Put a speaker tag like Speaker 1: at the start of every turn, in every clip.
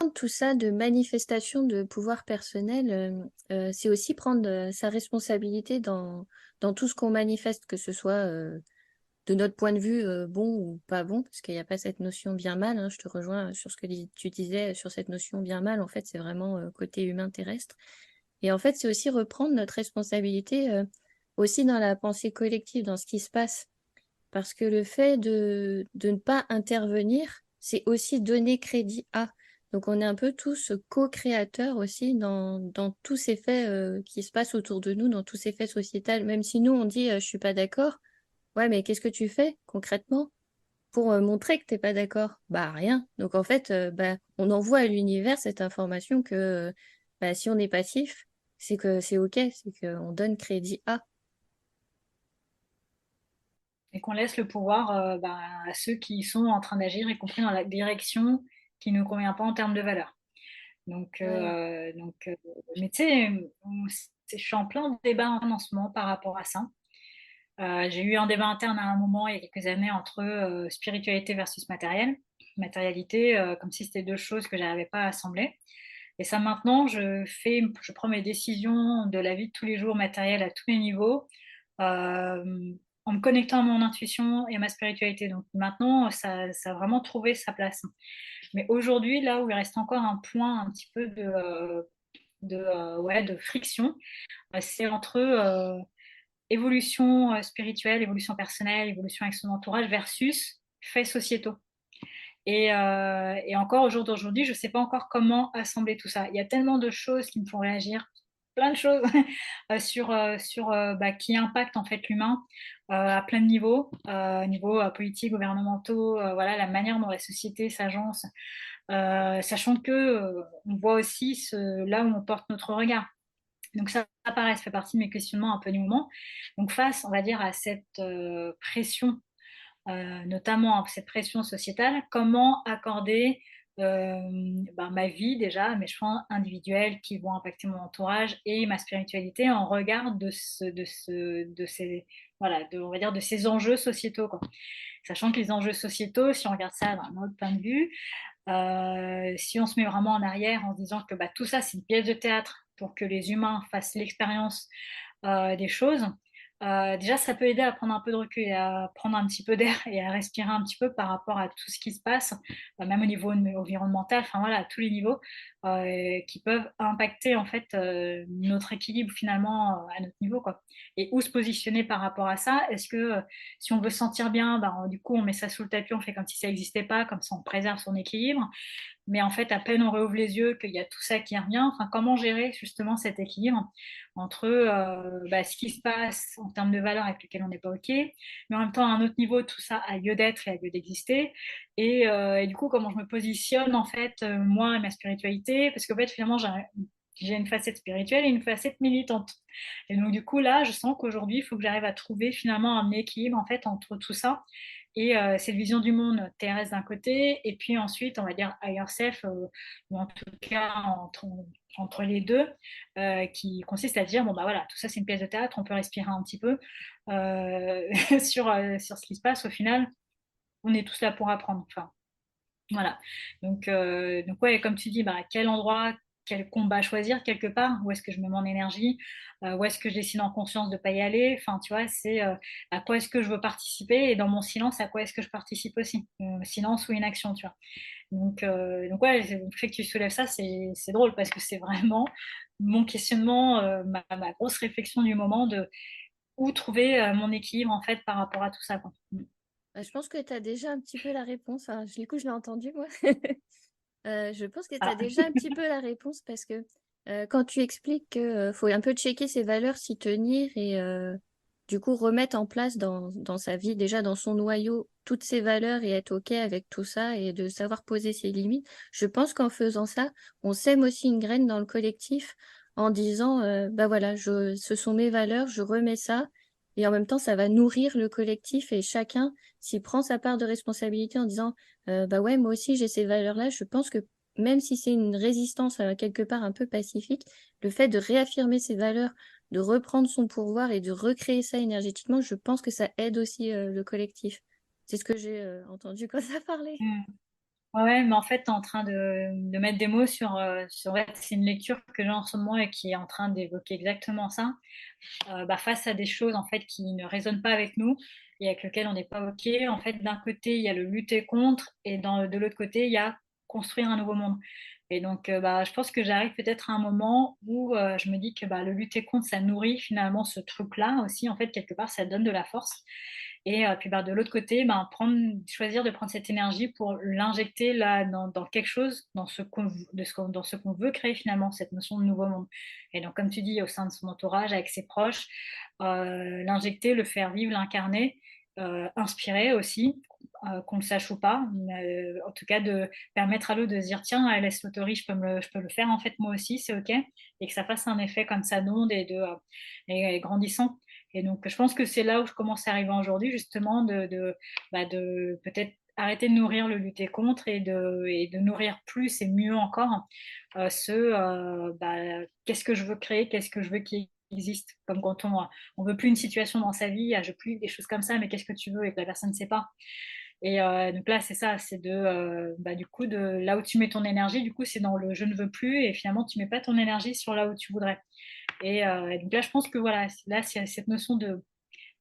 Speaker 1: reprendre tout ça de manifestation de pouvoir personnel, c'est aussi prendre sa responsabilité dans tout ce qu'on manifeste, que ce soit de notre point de vue bon ou pas bon, parce qu'il n'y a pas cette notion bien-mal, hein. Je te rejoins sur ce que tu disais sur cette notion bien-mal. En fait, c'est vraiment côté humain terrestre. Et en fait, c'est aussi reprendre notre responsabilité aussi dans la pensée collective, dans ce qui se passe. Parce que le fait de ne pas intervenir, c'est aussi donner crédit à. Donc on est un peu tous co-créateurs aussi dans tous ces faits qui se passent autour de nous, dans tous ces faits sociétals. Même si nous, on dit je suis pas d'accord, ouais, mais qu'est-ce que tu fais concrètement pour montrer que t'es pas d'accord? Bah rien. Donc en fait, bah, on envoie à l'univers cette information que bah, si on est passif, c'est que c'est OK, c'est qu'on donne crédit à.
Speaker 2: Et qu'on laisse le pouvoir à ceux qui sont en train d'agir, y compris dans la direction qui ne nous convient pas en termes de valeur. Donc,
Speaker 1: Ouais.
Speaker 2: mais tu sais, je suis en plein débat en ce moment par rapport à ça. J'ai eu un débat interne à un moment, il y a quelques années, entre spiritualité versus matérialité, comme si c'était deux choses que j'arrivais pas à assembler. Et ça, maintenant, je prends mes décisions de la vie de tous les jours matérielle à tous les niveaux, en me connectant à mon intuition et à ma spiritualité. Donc maintenant, ça a vraiment trouvé sa place. Mais aujourd'hui, là où il reste encore un point un petit peu ouais, de friction, c'est entre évolution spirituelle, évolution personnelle, évolution avec son entourage versus faits sociétaux. Et encore au jour d'aujourd'hui, je ne sais pas encore comment assembler tout ça. Il y a tellement de choses qui me font réagir, plein de choses sur qui impactent en fait l'humain à plein de niveaux, niveaux politiques, gouvernementaux, voilà, la manière dont la société s'agence, sachant que on voit aussi là où on porte notre regard. Donc ça apparaît, ça fait partie de mes questionnements un peu du moment. Donc face, on va dire, à cette pression, notamment à cette pression sociétale, comment accorder ma vie déjà, mes choix individuels qui vont impacter mon entourage et ma spiritualité en regard de ces, voilà, on va dire de ces enjeux sociétaux, quoi. Sachant que les enjeux sociétaux, si on regarde ça d'un autre point de vue, si on se met vraiment en arrière en se disant que tout ça c'est une pièce de théâtre pour que les humains fassent l'expérience des choses, déjà ça peut aider à prendre un peu de recul et à prendre un petit peu d'air et à respirer un petit peu par rapport à tout ce qui se passe, même au niveau environnemental, enfin voilà, à tous les niveaux qui peuvent impacter en fait notre équilibre finalement à notre niveau, quoi. Et où se positionner par rapport à ça? Est-ce que si on veut se sentir bien, du coup on met ça sous le tapis, on fait comme si ça n'existait pas, comme ça on préserve son équilibre, mais en fait, à peine on réouvre les yeux qu'il y a tout ça qui revient. Enfin, comment gérer justement cet équilibre entre ce qui se passe en termes de valeurs avec lesquelles on n'est pas OK, mais en même temps, à un autre niveau, tout ça a lieu d'être et a lieu d'exister. Et du coup, comment je me positionne en fait, moi et ma spiritualité, parce qu'en fait, finalement, j'ai une facette spirituelle et une facette militante. Et donc, du coup, là, je sens qu'aujourd'hui, il faut que j'arrive à trouver finalement un équilibre en fait entre tout ça et cette vision du monde terrestre d'un côté, et puis ensuite, on va dire higher self, ou en tout cas entre les deux, qui consiste à dire, bon bah voilà, tout ça c'est une pièce de théâtre, on peut respirer un petit peu sur ce qui se passe. Au final, on est tous là pour apprendre. Enfin, voilà. Donc ouais, comme tu dis, à quel endroit, quel combat choisir quelque part, où est-ce que je mets mon énergie, où est-ce que je décide en conscience de ne pas y aller, enfin tu vois, c'est à quoi est-ce que je veux participer et dans mon silence, à quoi est-ce que je participe aussi, silence ou inaction, tu vois. Donc ouais, le fait que tu soulèves ça, c'est drôle parce que c'est vraiment mon questionnement, ma grosse réflexion du moment de où trouver mon équilibre en fait par rapport à tout ça, quoi.
Speaker 1: Bah, je pense que tu as déjà un petit peu la réponse. Enfin, du coup, je l'ai entendu, moi. Je pense que tu as
Speaker 2: Ah.
Speaker 1: déjà un petit peu la réponse parce que quand tu expliques qu'il faut un peu checker ses valeurs, s'y tenir et du coup remettre en place dans sa vie, déjà dans son noyau, toutes ses valeurs et être OK avec tout ça et de savoir poser ses limites, je pense qu'en faisant ça, on sème aussi une graine dans le collectif en disant, bah voilà, ce sont mes valeurs, je remets ça. Et en même temps, ça va nourrir le collectif et chacun s'y prend sa part de responsabilité en disant bah ouais, moi aussi j'ai ces valeurs-là. Je pense que même si c'est une résistance quelque part un peu pacifique, le fait de réaffirmer ses valeurs, de reprendre son pouvoir et de recréer ça énergétiquement, je pense que ça aide aussi le collectif. C'est ce que j'ai entendu quand ça parlait.
Speaker 2: Ouais, mais en fait, tu es en train de mettre des mots sur ouais, c'est une lecture que j'ai en ce moment et qui est en train d'évoquer exactement ça. Face à des choses en fait qui ne résonnent pas avec nous et avec lesquelles on n'est pas OK, en fait, d'un côté, il y a le lutter contre et de l'autre côté, il y a construire un nouveau monde. Et donc, je pense que j'arrive peut-être à un moment où je me dis que le lutter contre, ça nourrit finalement ce truc-là aussi, en fait, quelque part, ça donne de la force. Et puis de l'autre côté, choisir de prendre cette énergie pour l'injecter là dans quelque chose, dans ce qu'on veut créer finalement, cette notion de nouveau monde. Et donc, comme tu dis, au sein de son entourage, avec ses proches, l'injecter, le faire vivre, l'incarner, inspirer aussi, qu'on le sache ou pas. En tout cas, de permettre à l'autre de se dire: «Tiens, elle laisse l'autorie, je peux le faire en fait moi aussi, c'est OK», et que ça fasse un effet comme ça d'onde et grandissant. Et donc je pense que c'est là où je commence à arriver aujourd'hui justement de peut-être arrêter de nourrir le lutter contre et de nourrir plus et mieux encore, qu'est-ce que je veux créer? Qu'est-ce que je veux qu'il existe? Comme quand on veut plus une situation dans sa vie, je veux plus des choses comme ça, mais qu'est-ce que tu veux? Et que la personne ne sait pas. Et donc là, c'est ça, c'est du coup, de là où tu mets ton énergie, du coup, c'est dans le je ne veux plus, et finalement, tu mets pas ton énergie sur là où tu voudrais. Et donc là, je pense que voilà, là, c'est cette notion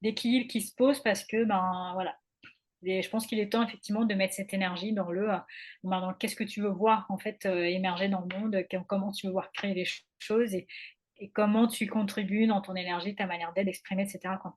Speaker 2: d'équilibre qui se pose parce que, voilà. Et je pense qu'il est temps effectivement de mettre cette énergie dans qu'est-ce que tu veux voir en fait émerger dans le monde, comment tu veux voir créer les choses, et comment tu contribues dans ton énergie, ta manière d'être, d'exprimer, etc., quoi.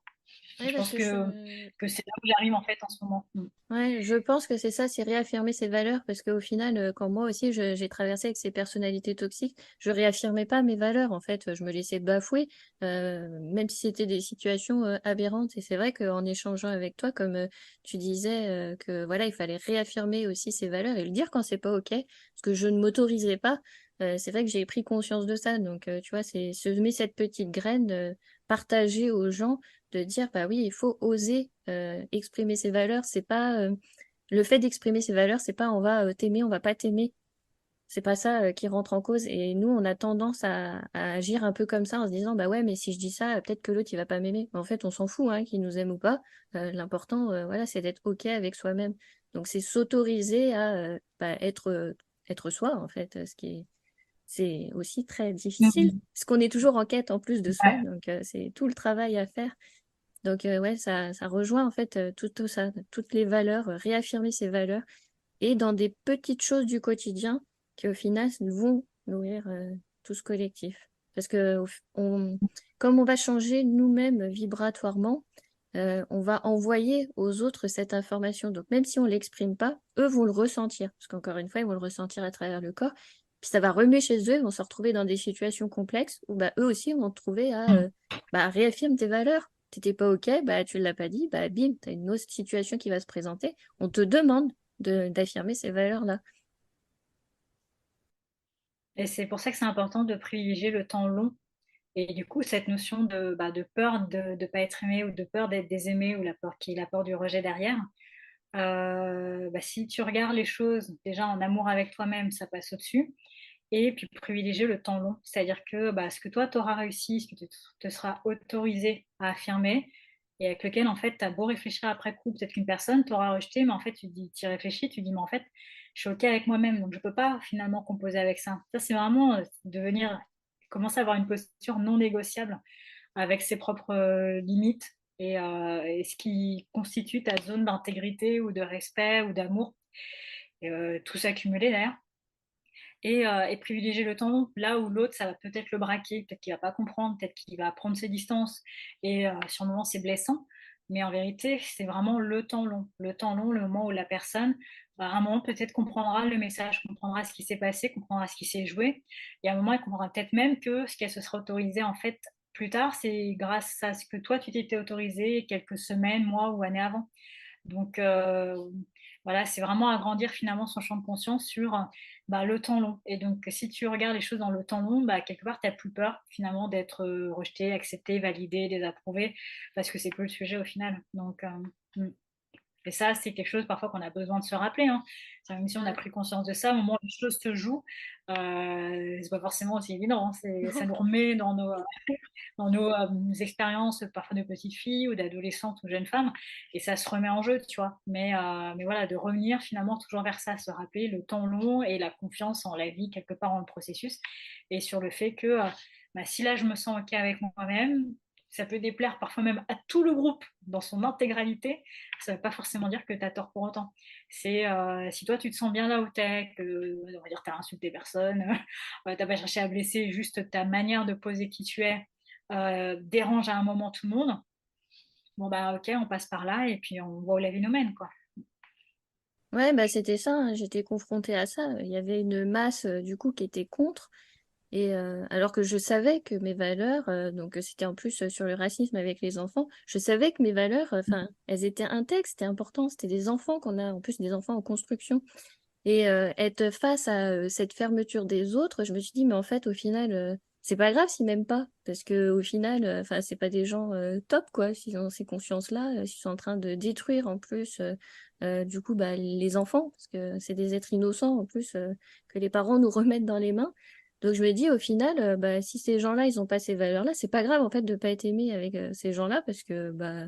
Speaker 2: Et
Speaker 1: Ouais,
Speaker 2: je
Speaker 1: parce
Speaker 2: pense
Speaker 1: que
Speaker 2: que c'est là où j'arrive en fait en ce moment. Mm.
Speaker 1: ouais, je pense que c'est ça, c'est réaffirmer ses valeurs, parce qu'au final, quand moi aussi j'ai traversé avec ces personnalités toxiques, je réaffirmais pas mes valeurs, en fait, je me laissais bafouer, même si c'était des situations aberrantes. Et c'est vrai qu'en échangeant avec toi, comme tu disais que voilà, il fallait réaffirmer aussi ses valeurs et le dire quand c'est pas OK, parce que je ne m'autorisais pas. C'est vrai que j'ai pris conscience de ça, donc tu vois, c'est semer cette petite graine, partager aux gens de dire, bah oui, il faut oser exprimer ses valeurs. C'est pas le fait d'exprimer ses valeurs, c'est pas on va t'aimer, on va pas t'aimer. C'est pas ça qui rentre en cause. Et nous, on a tendance à agir un peu comme ça en se disant, bah ouais, mais si je dis ça, peut-être que l'autre il va pas m'aimer. En fait, on s'en fout, hein, qu'il nous aime ou pas. L'important, voilà, c'est d'être ok avec soi-même. Donc c'est s'autoriser à être soi, en fait, ce qui est c'est aussi très difficile,
Speaker 2: Mm.
Speaker 1: parce qu'on est toujours en quête en plus de soi,
Speaker 2: Ouais.
Speaker 1: donc c'est tout le travail à faire. Donc ouais, ça rejoint en fait tout ça, toutes les valeurs, réaffirmer ses valeurs, et dans des petites choses du quotidien qui au final vont nourrir tout ce collectif. Parce que comme on va changer nous-mêmes vibratoirement, on va envoyer aux autres cette information. Donc même si on ne l'exprime pas, eux vont le ressentir. Parce qu'encore une fois, ils vont le ressentir à travers le corps. Puis ça va remuer chez eux, ils vont se retrouver dans des situations complexes où eux aussi vont trouver à
Speaker 2: Mm.
Speaker 1: réaffirme tes valeurs. T'étais pas OK, tu l'as pas dit, bim, t'as une autre situation qui va se présenter. On te demande d'affirmer ces valeurs-là.
Speaker 2: Et c'est pour ça que c'est important de privilégier le temps long. Et du coup, cette notion de peur de ne pas être aimé, ou de peur d'être désaimé, ou la peur qui est la peur du rejet derrière, si tu regardes les choses déjà en amour avec toi-même, ça passe au-dessus. Et puis privilégier le temps long. C'est-à-dire que ce que toi, tu auras réussi, ce que tu te seras autorisé à affirmer, et avec lequel, en fait, tu as beau réfléchir après coup, peut-être qu'une personne t'aura rejeté, mais en fait, tu y réfléchis, tu dis, mais en fait, je suis OK avec moi-même, donc je ne peux pas finalement composer avec ça. Ça, c'est vraiment commencer à avoir une posture non négociable avec ses propres limites, et ce qui constitue ta zone d'intégrité ou de respect ou d'amour, et tout s'accumuler d'ailleurs. Et privilégier le temps long. Là où l'autre, ça va peut-être le braquer, peut-être qu'il va pas comprendre, peut-être qu'il va prendre ses distances, et sur le moment, c'est blessant. Mais en vérité, c'est vraiment le temps long. Le temps long, le moment où la personne, à un moment, peut-être comprendra le message, comprendra ce qui s'est passé, comprendra ce qui s'est joué. Et à un moment, elle comprendra peut-être même que ce qu'elle se sera autorisée, en fait, plus tard, c'est grâce à ce que toi, tu t'étais autorisé quelques semaines, mois ou années avant. Donc voilà, c'est vraiment agrandir finalement son champ de conscience sur le temps long. Et donc si tu regardes les choses dans le temps long, quelque part, tu n'as plus peur finalement d'être rejeté, accepté, validé, désapprouvé, parce que c'est plus le sujet au final. Donc, mm. Et ça, c'est quelque chose parfois qu'on a besoin de se rappeler, hein. C'est même si on a
Speaker 1: Ouais.
Speaker 2: pris conscience de ça, au moment où les choses se jouent, c'est pas forcément aussi évident, hein. Ça nous remet dans nos expériences, parfois de petites filles ou d'adolescentes ou jeunes femmes, et ça se remet en jeu, tu vois? Mais voilà, de revenir finalement toujours vers ça, se rappeler le temps long et la confiance en la vie quelque part, en le processus, et sur le fait que, bah, si là je me sens OK avec moi-même, ça peut déplaire parfois même à tout le groupe dans son intégralité, ça veut pas forcément dire que tu as tort pour autant. Si toi tu te sens bien là où tu es, que on va dire tu as insulté personne, tu pas cherché à blesser, juste ta manière de poser qui tu es, dérange à un moment tout le monde, bon bah OK, on passe par là et puis on voit où la vie nous mène, quoi.
Speaker 1: Ouais, bah, c'était ça, hein, j'étais confrontée à ça. Il y avait une masse, du coup, qui était contre. Et alors que je savais que mes valeurs, donc c'était en plus sur le racisme avec les enfants, je savais que mes valeurs, enfin, elles étaient intègres, c'était important, c'était des enfants qu'on a, en plus des enfants en construction. Et être face à cette fermeture des autres, je me suis dit, mais en fait, au final, c'est pas grave s'ils m'aiment pas, parce que au final, enfin, c'est pas des gens top, quoi, s'ils ont ces consciences-là, s'ils sont en train de détruire en plus, du coup, bah, les enfants, parce que c'est des êtres innocents en plus que les parents nous remettent dans les mains. Donc je me dis, au final, bah, si ces gens-là, ils ont pas ces valeurs-là, c'est pas grave en fait de pas être aimé avec ces gens-là, parce que bah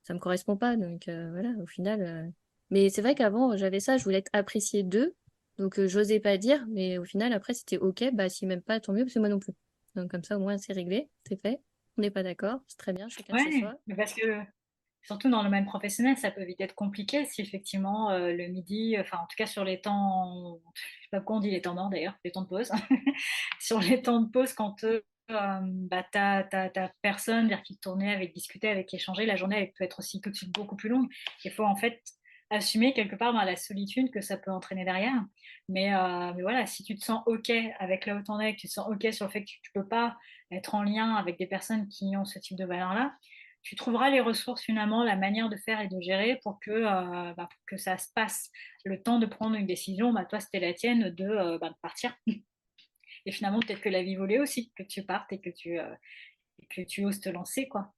Speaker 1: ça me correspond pas. Donc voilà, au final. Mais c'est vrai qu'avant, j'avais ça, je voulais être appréciée d'eux. Donc j'osais pas dire, mais au final, après, c'était OK, bah si même pas, tant mieux, parce que moi non plus. Donc comme ça, au moins, c'est réglé, c'est fait. On n'est pas d'accord, c'est très bien, chacun chez
Speaker 2: Ouais,
Speaker 1: soi.
Speaker 2: mais parce que surtout dans le domaine professionnel, ça peut vite être compliqué si effectivement, le midi, enfin en tout cas sur les temps, je sais pas pourquoi on dit les temps morts d'ailleurs, les temps de pause. Sur les temps de pause quand, bah, tu personne vers qui tourner, avec discuter, avec échanger, la journée elle peut être aussi tout de suite beaucoup plus longue. Il faut en fait assumer quelque part, dans la solitude que ça peut entraîner derrière. Mais voilà, si tu te sens OK avec là où tu en es, que tu te sens OK sur le fait que tu peux pas être en lien avec des personnes qui ont ce type de valeurs-là, tu trouveras les ressources finalement, la manière de faire et de gérer pour que, bah, pour que ça se passe. Le temps de prendre une décision, bah, toi c'était la tienne de partir, et finalement peut-être que la vie voulait aussi que tu partes et que tu oses te lancer, quoi.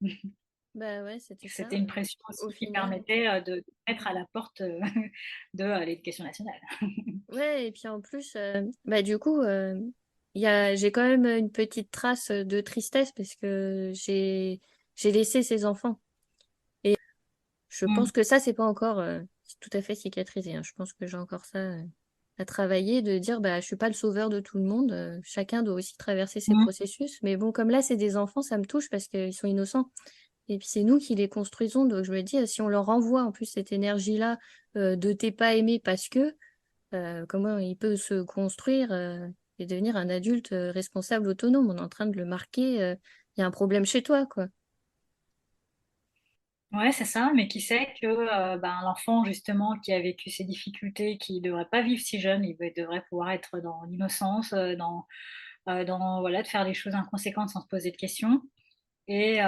Speaker 1: Bah ouais, c'était ça.
Speaker 2: C'était une pression
Speaker 1: Au
Speaker 2: aussi qui
Speaker 1: final.
Speaker 2: permettait, de mettre à la porte, de, l'éducation nationale.
Speaker 1: Ouais, et puis en plus, bah du coup, j'ai quand même une petite trace de tristesse parce que j'ai laissé ces enfants. Je
Speaker 2: Mmh.
Speaker 1: pense que ça, c'est pas encore tout à fait cicatrisé, hein. Je pense que j'ai encore ça à travailler, de dire, bah, je suis pas le sauveur de tout le monde. Chacun doit aussi traverser ses
Speaker 2: Mmh.
Speaker 1: processus. Mais bon, comme là, c'est des enfants, ça me touche parce qu'ils sont innocents. Et puis c'est nous qui les construisons. Donc je me dis, si on leur envoie en plus cette énergie-là de t'es pas aimé parce que, comment il peut se construire et devenir un adulte responsable, autonome? On est en train de le marquer. Il y a un problème chez toi, quoi.
Speaker 2: Ouais, c'est ça, mais qui sait que, ben, l'enfant justement qui a vécu ces difficultés, qui devrait pas vivre si jeune, devrait pouvoir être dans l'innocence, dans voilà, de faire les choses inconséquentes sans se poser de questions. Et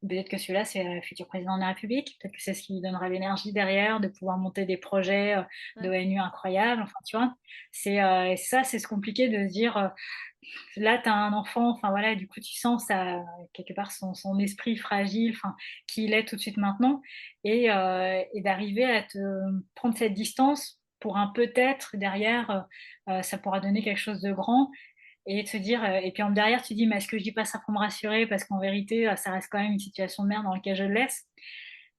Speaker 2: peut-être que celui-là, c'est le futur président de la République. Peut-être que c'est ce qui lui donnera l'énergie derrière de pouvoir monter des projets, de
Speaker 1: Ouais.
Speaker 2: ONU incroyables. Enfin, tu vois? Et ça, c'est ce compliqué de se dire, là, tu as un enfant, enfin voilà, du coup, tu sens ça, quelque part son esprit fragile, enfin, qui il est tout de suite maintenant, et d'arriver à te prendre cette distance pour un peut-être derrière, ça pourra donner quelque chose de grand, et de se dire, et puis en derrière, tu dis: «Mais est-ce que je dis pas ça pour me rassurer? Parce qu'en vérité, ça reste quand même une situation de merde dans laquelle je le laisse».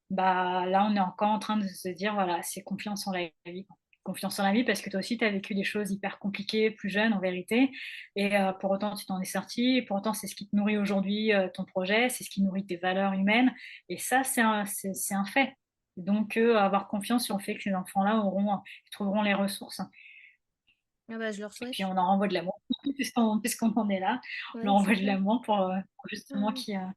Speaker 2: Bah, là, on est encore en train de se dire: «Voilà, c'est confiance en la vie, quoi». Confiance en la vie parce que toi aussi, tu as vécu des choses hyper compliquées, plus jeune en vérité, et pour autant, tu t'en es sorti, et pour autant, c'est ce qui te nourrit aujourd'hui, ton projet, c'est ce qui nourrit tes valeurs humaines, et ça, c'est un fait. Donc avoir confiance sur le fait que ces enfants-là ils trouveront les ressources.
Speaker 1: Ah bah, je leur
Speaker 2: Et puis
Speaker 1: souhaite.
Speaker 2: on leur envoie de l'amour, puisqu'on en est là. On
Speaker 1: Ouais,
Speaker 2: leur
Speaker 1: c'est
Speaker 2: envoie de
Speaker 1: clair.
Speaker 2: l'amour pour justement
Speaker 1: Ouais.
Speaker 2: voilà,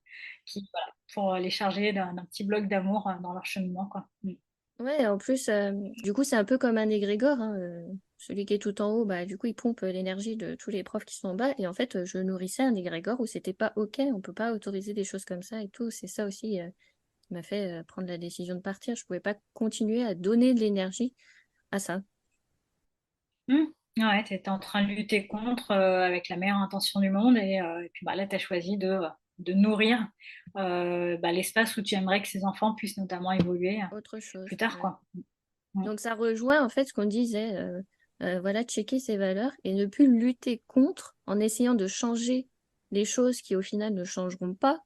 Speaker 2: pour les charger d'un petit bloc d'amour, dans leur cheminement, quoi. Mmh.
Speaker 1: Ouais, en plus, du coup, c'est un peu comme un égrégore, hein, celui qui est tout en haut, bah, du coup, il pompe l'énergie de tous les profs qui sont en bas. Et en fait, je nourrissais un égrégore où c'était pas OK, on peut pas autoriser des choses comme ça et tout. C'est ça aussi qui m'a fait prendre la décision de partir. Je pouvais pas continuer à donner de l'énergie à ça.
Speaker 2: Mmh. Ouais, tu étais en train de lutter contre, avec la meilleure intention du monde, et puis, bah, là, tu as choisi de de nourrir l'espace où tu aimerais que ces enfants puissent notamment évoluer
Speaker 1: Autre chose,
Speaker 2: plus tard,
Speaker 1: ouais.
Speaker 2: quoi. Mm.
Speaker 1: Donc ça rejoint en fait ce qu'on disait, voilà, checker ses valeurs et ne plus lutter contre en essayant de changer les choses qui au final ne changeront pas,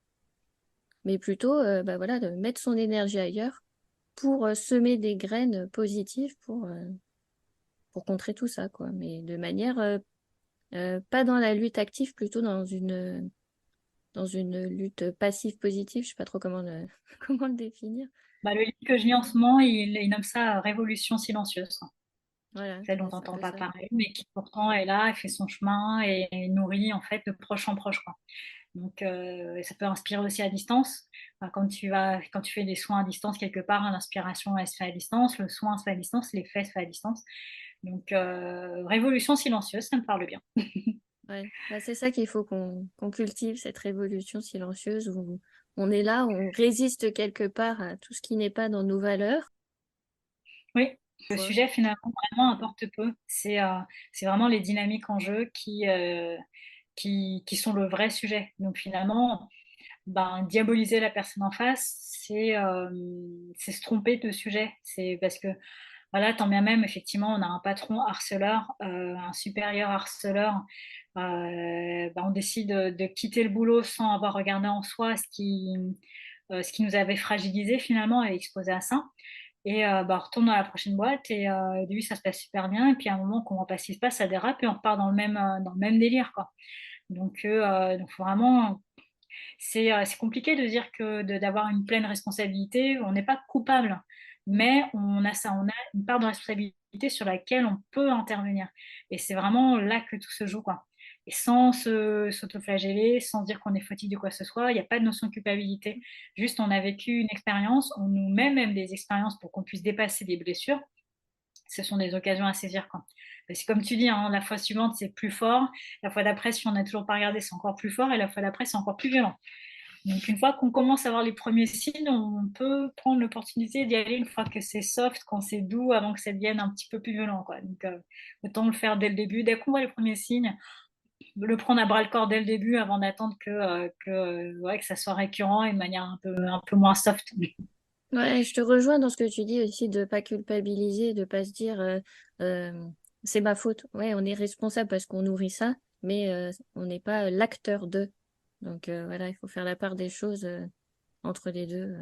Speaker 1: mais plutôt voilà, de mettre son énergie ailleurs pour semer des graines positives pour contrer tout ça, quoi. Mais de manière pas dans la lutte active, plutôt dans une lutte passive positive, je sais pas trop comment comment le définir.
Speaker 2: Le livre que je lis en ce moment, il nomme ça Révolution silencieuse, quoi.
Speaker 1: Voilà,
Speaker 2: Celle dont
Speaker 1: ouais,
Speaker 2: on
Speaker 1: c'est un
Speaker 2: n'entend
Speaker 1: peu
Speaker 2: pas
Speaker 1: ça.
Speaker 2: parler, mais qui pourtant est là, elle fait son chemin et nourrit en fait de proche en proche, quoi. Donc ça peut inspirer aussi à distance. Enfin, quand tu fais des soins à distance quelque part, l'inspiration elle se fait à distance, le soin se fait à distance, l'effet se fait à distance. Donc révolution silencieuse, ça me parle bien.
Speaker 1: Ouais, bah, c'est ça qu'il faut qu'on cultive, cette révolution silencieuse où on est là, on résiste quelque part à tout ce qui n'est pas dans nos valeurs.
Speaker 2: Oui, le
Speaker 1: Quoi.
Speaker 2: sujet finalement vraiment importe peu. C'est vraiment les dynamiques en jeu qui sont le vrai sujet. Donc finalement, diaboliser la personne en face, c'est se tromper de sujet. C'est parce que voilà, tant bien même, effectivement, on a un patron harceleur, un supérieur harceleur, on décide de quitter le boulot sans avoir regardé en soi ce qui nous avait fragilisé finalement et exposé à ça. Et on retourne dans la prochaine boîte et au début, ça se passe super bien. Et puis à un moment, on comprend pas ce qui se passe, ça dérape et on repart dans le même délire, quoi. Donc faut vraiment c'est compliqué de dire que d'avoir une pleine responsabilité. On n'est pas coupable, mais on a une part de responsabilité sur laquelle on peut intervenir. Et c'est vraiment là que tout se joue, quoi. Et sans s'autoflageller, sans dire qu'on est fautif de quoi que ce soit, il n'y a pas de notion de culpabilité. Juste, on a vécu une expérience, on nous met même des expériences pour qu'on puisse dépasser des blessures. Ce sont des occasions à saisir, quoi. Parce que comme tu dis, hein, la fois suivante, c'est plus fort. La fois d'après, si on n'a toujours pas regardé, c'est encore plus fort. Et la fois d'après, c'est encore plus violent. Donc, une fois qu'on commence à voir les premiers signes, on peut prendre l'opportunité d'y aller une fois que c'est soft, quand c'est doux, avant que ça devienne un petit peu plus violent, quoi. Donc, autant le faire dès le début. Dès qu'on voit les premiers signes, le prendre à bras le corps dès le début avant d'attendre que ça soit récurrent et de manière un peu moins soft.
Speaker 1: Ouais, je te rejoins dans ce que tu dis aussi de pas culpabiliser, de pas se dire c'est ma faute. Ouais, on est responsable parce qu'on nourrit ça, mais on n'est pas l'acteur de. Donc voilà, il faut faire la part des choses entre les deux.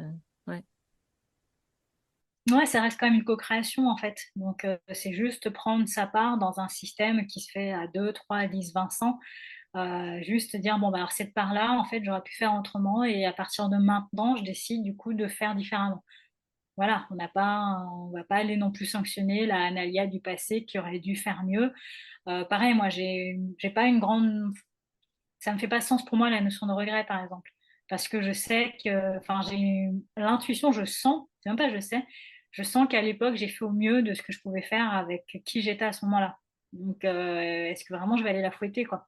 Speaker 1: Ouais.
Speaker 2: Ouais, ça reste quand même une co-création en fait. Donc, c'est juste prendre sa part dans un système qui se fait à 2, 3, 10, 20, 100. Juste dire, bon, alors cette part-là, en fait, j'aurais pu faire autrement et à partir de maintenant, je décide du coup de faire différemment. Voilà, on va pas aller non plus sanctionner la Analia du passé qui aurait dû faire mieux. Pareil, moi, j'ai pas une grande, ça me fait pas sens pour moi la notion de regret, par exemple, parce que je sais que, enfin, j'ai l'intuition, je sens, c'est même pas je sais, je sens qu'à l'époque, j'ai fait au mieux de ce que je pouvais faire avec qui j'étais à ce moment-là. Donc, est-ce que vraiment je vais aller la fouetter, quoi?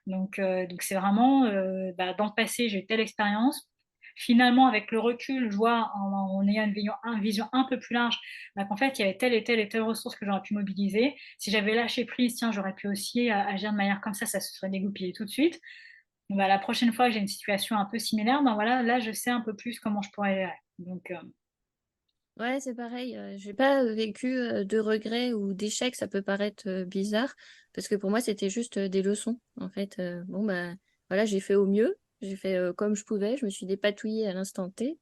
Speaker 2: Donc c'est vraiment dans le passé, j'ai eu telle expérience. Finalement, avec le recul, je vois en ayant une vision un peu plus large, qu'en fait, il y avait telle et telle et telle ressource que j'aurais pu mobiliser. Si j'avais lâché prise, tiens, j'aurais pu aussi agir de manière comme ça se serait dégoupillé tout de suite. Donc, la prochaine fois que j'ai une situation un peu similaire, voilà, là, je sais un peu plus comment je pourrais gérer. Donc,
Speaker 1: Ouais, c'est pareil. J'ai pas vécu de regrets ou d'échecs. Ça peut paraître bizarre parce que pour moi, c'était juste des leçons. En fait, bon, bah, voilà, j'ai fait au mieux. J'ai fait comme je pouvais. Je me suis dépatouillée à l'instant T.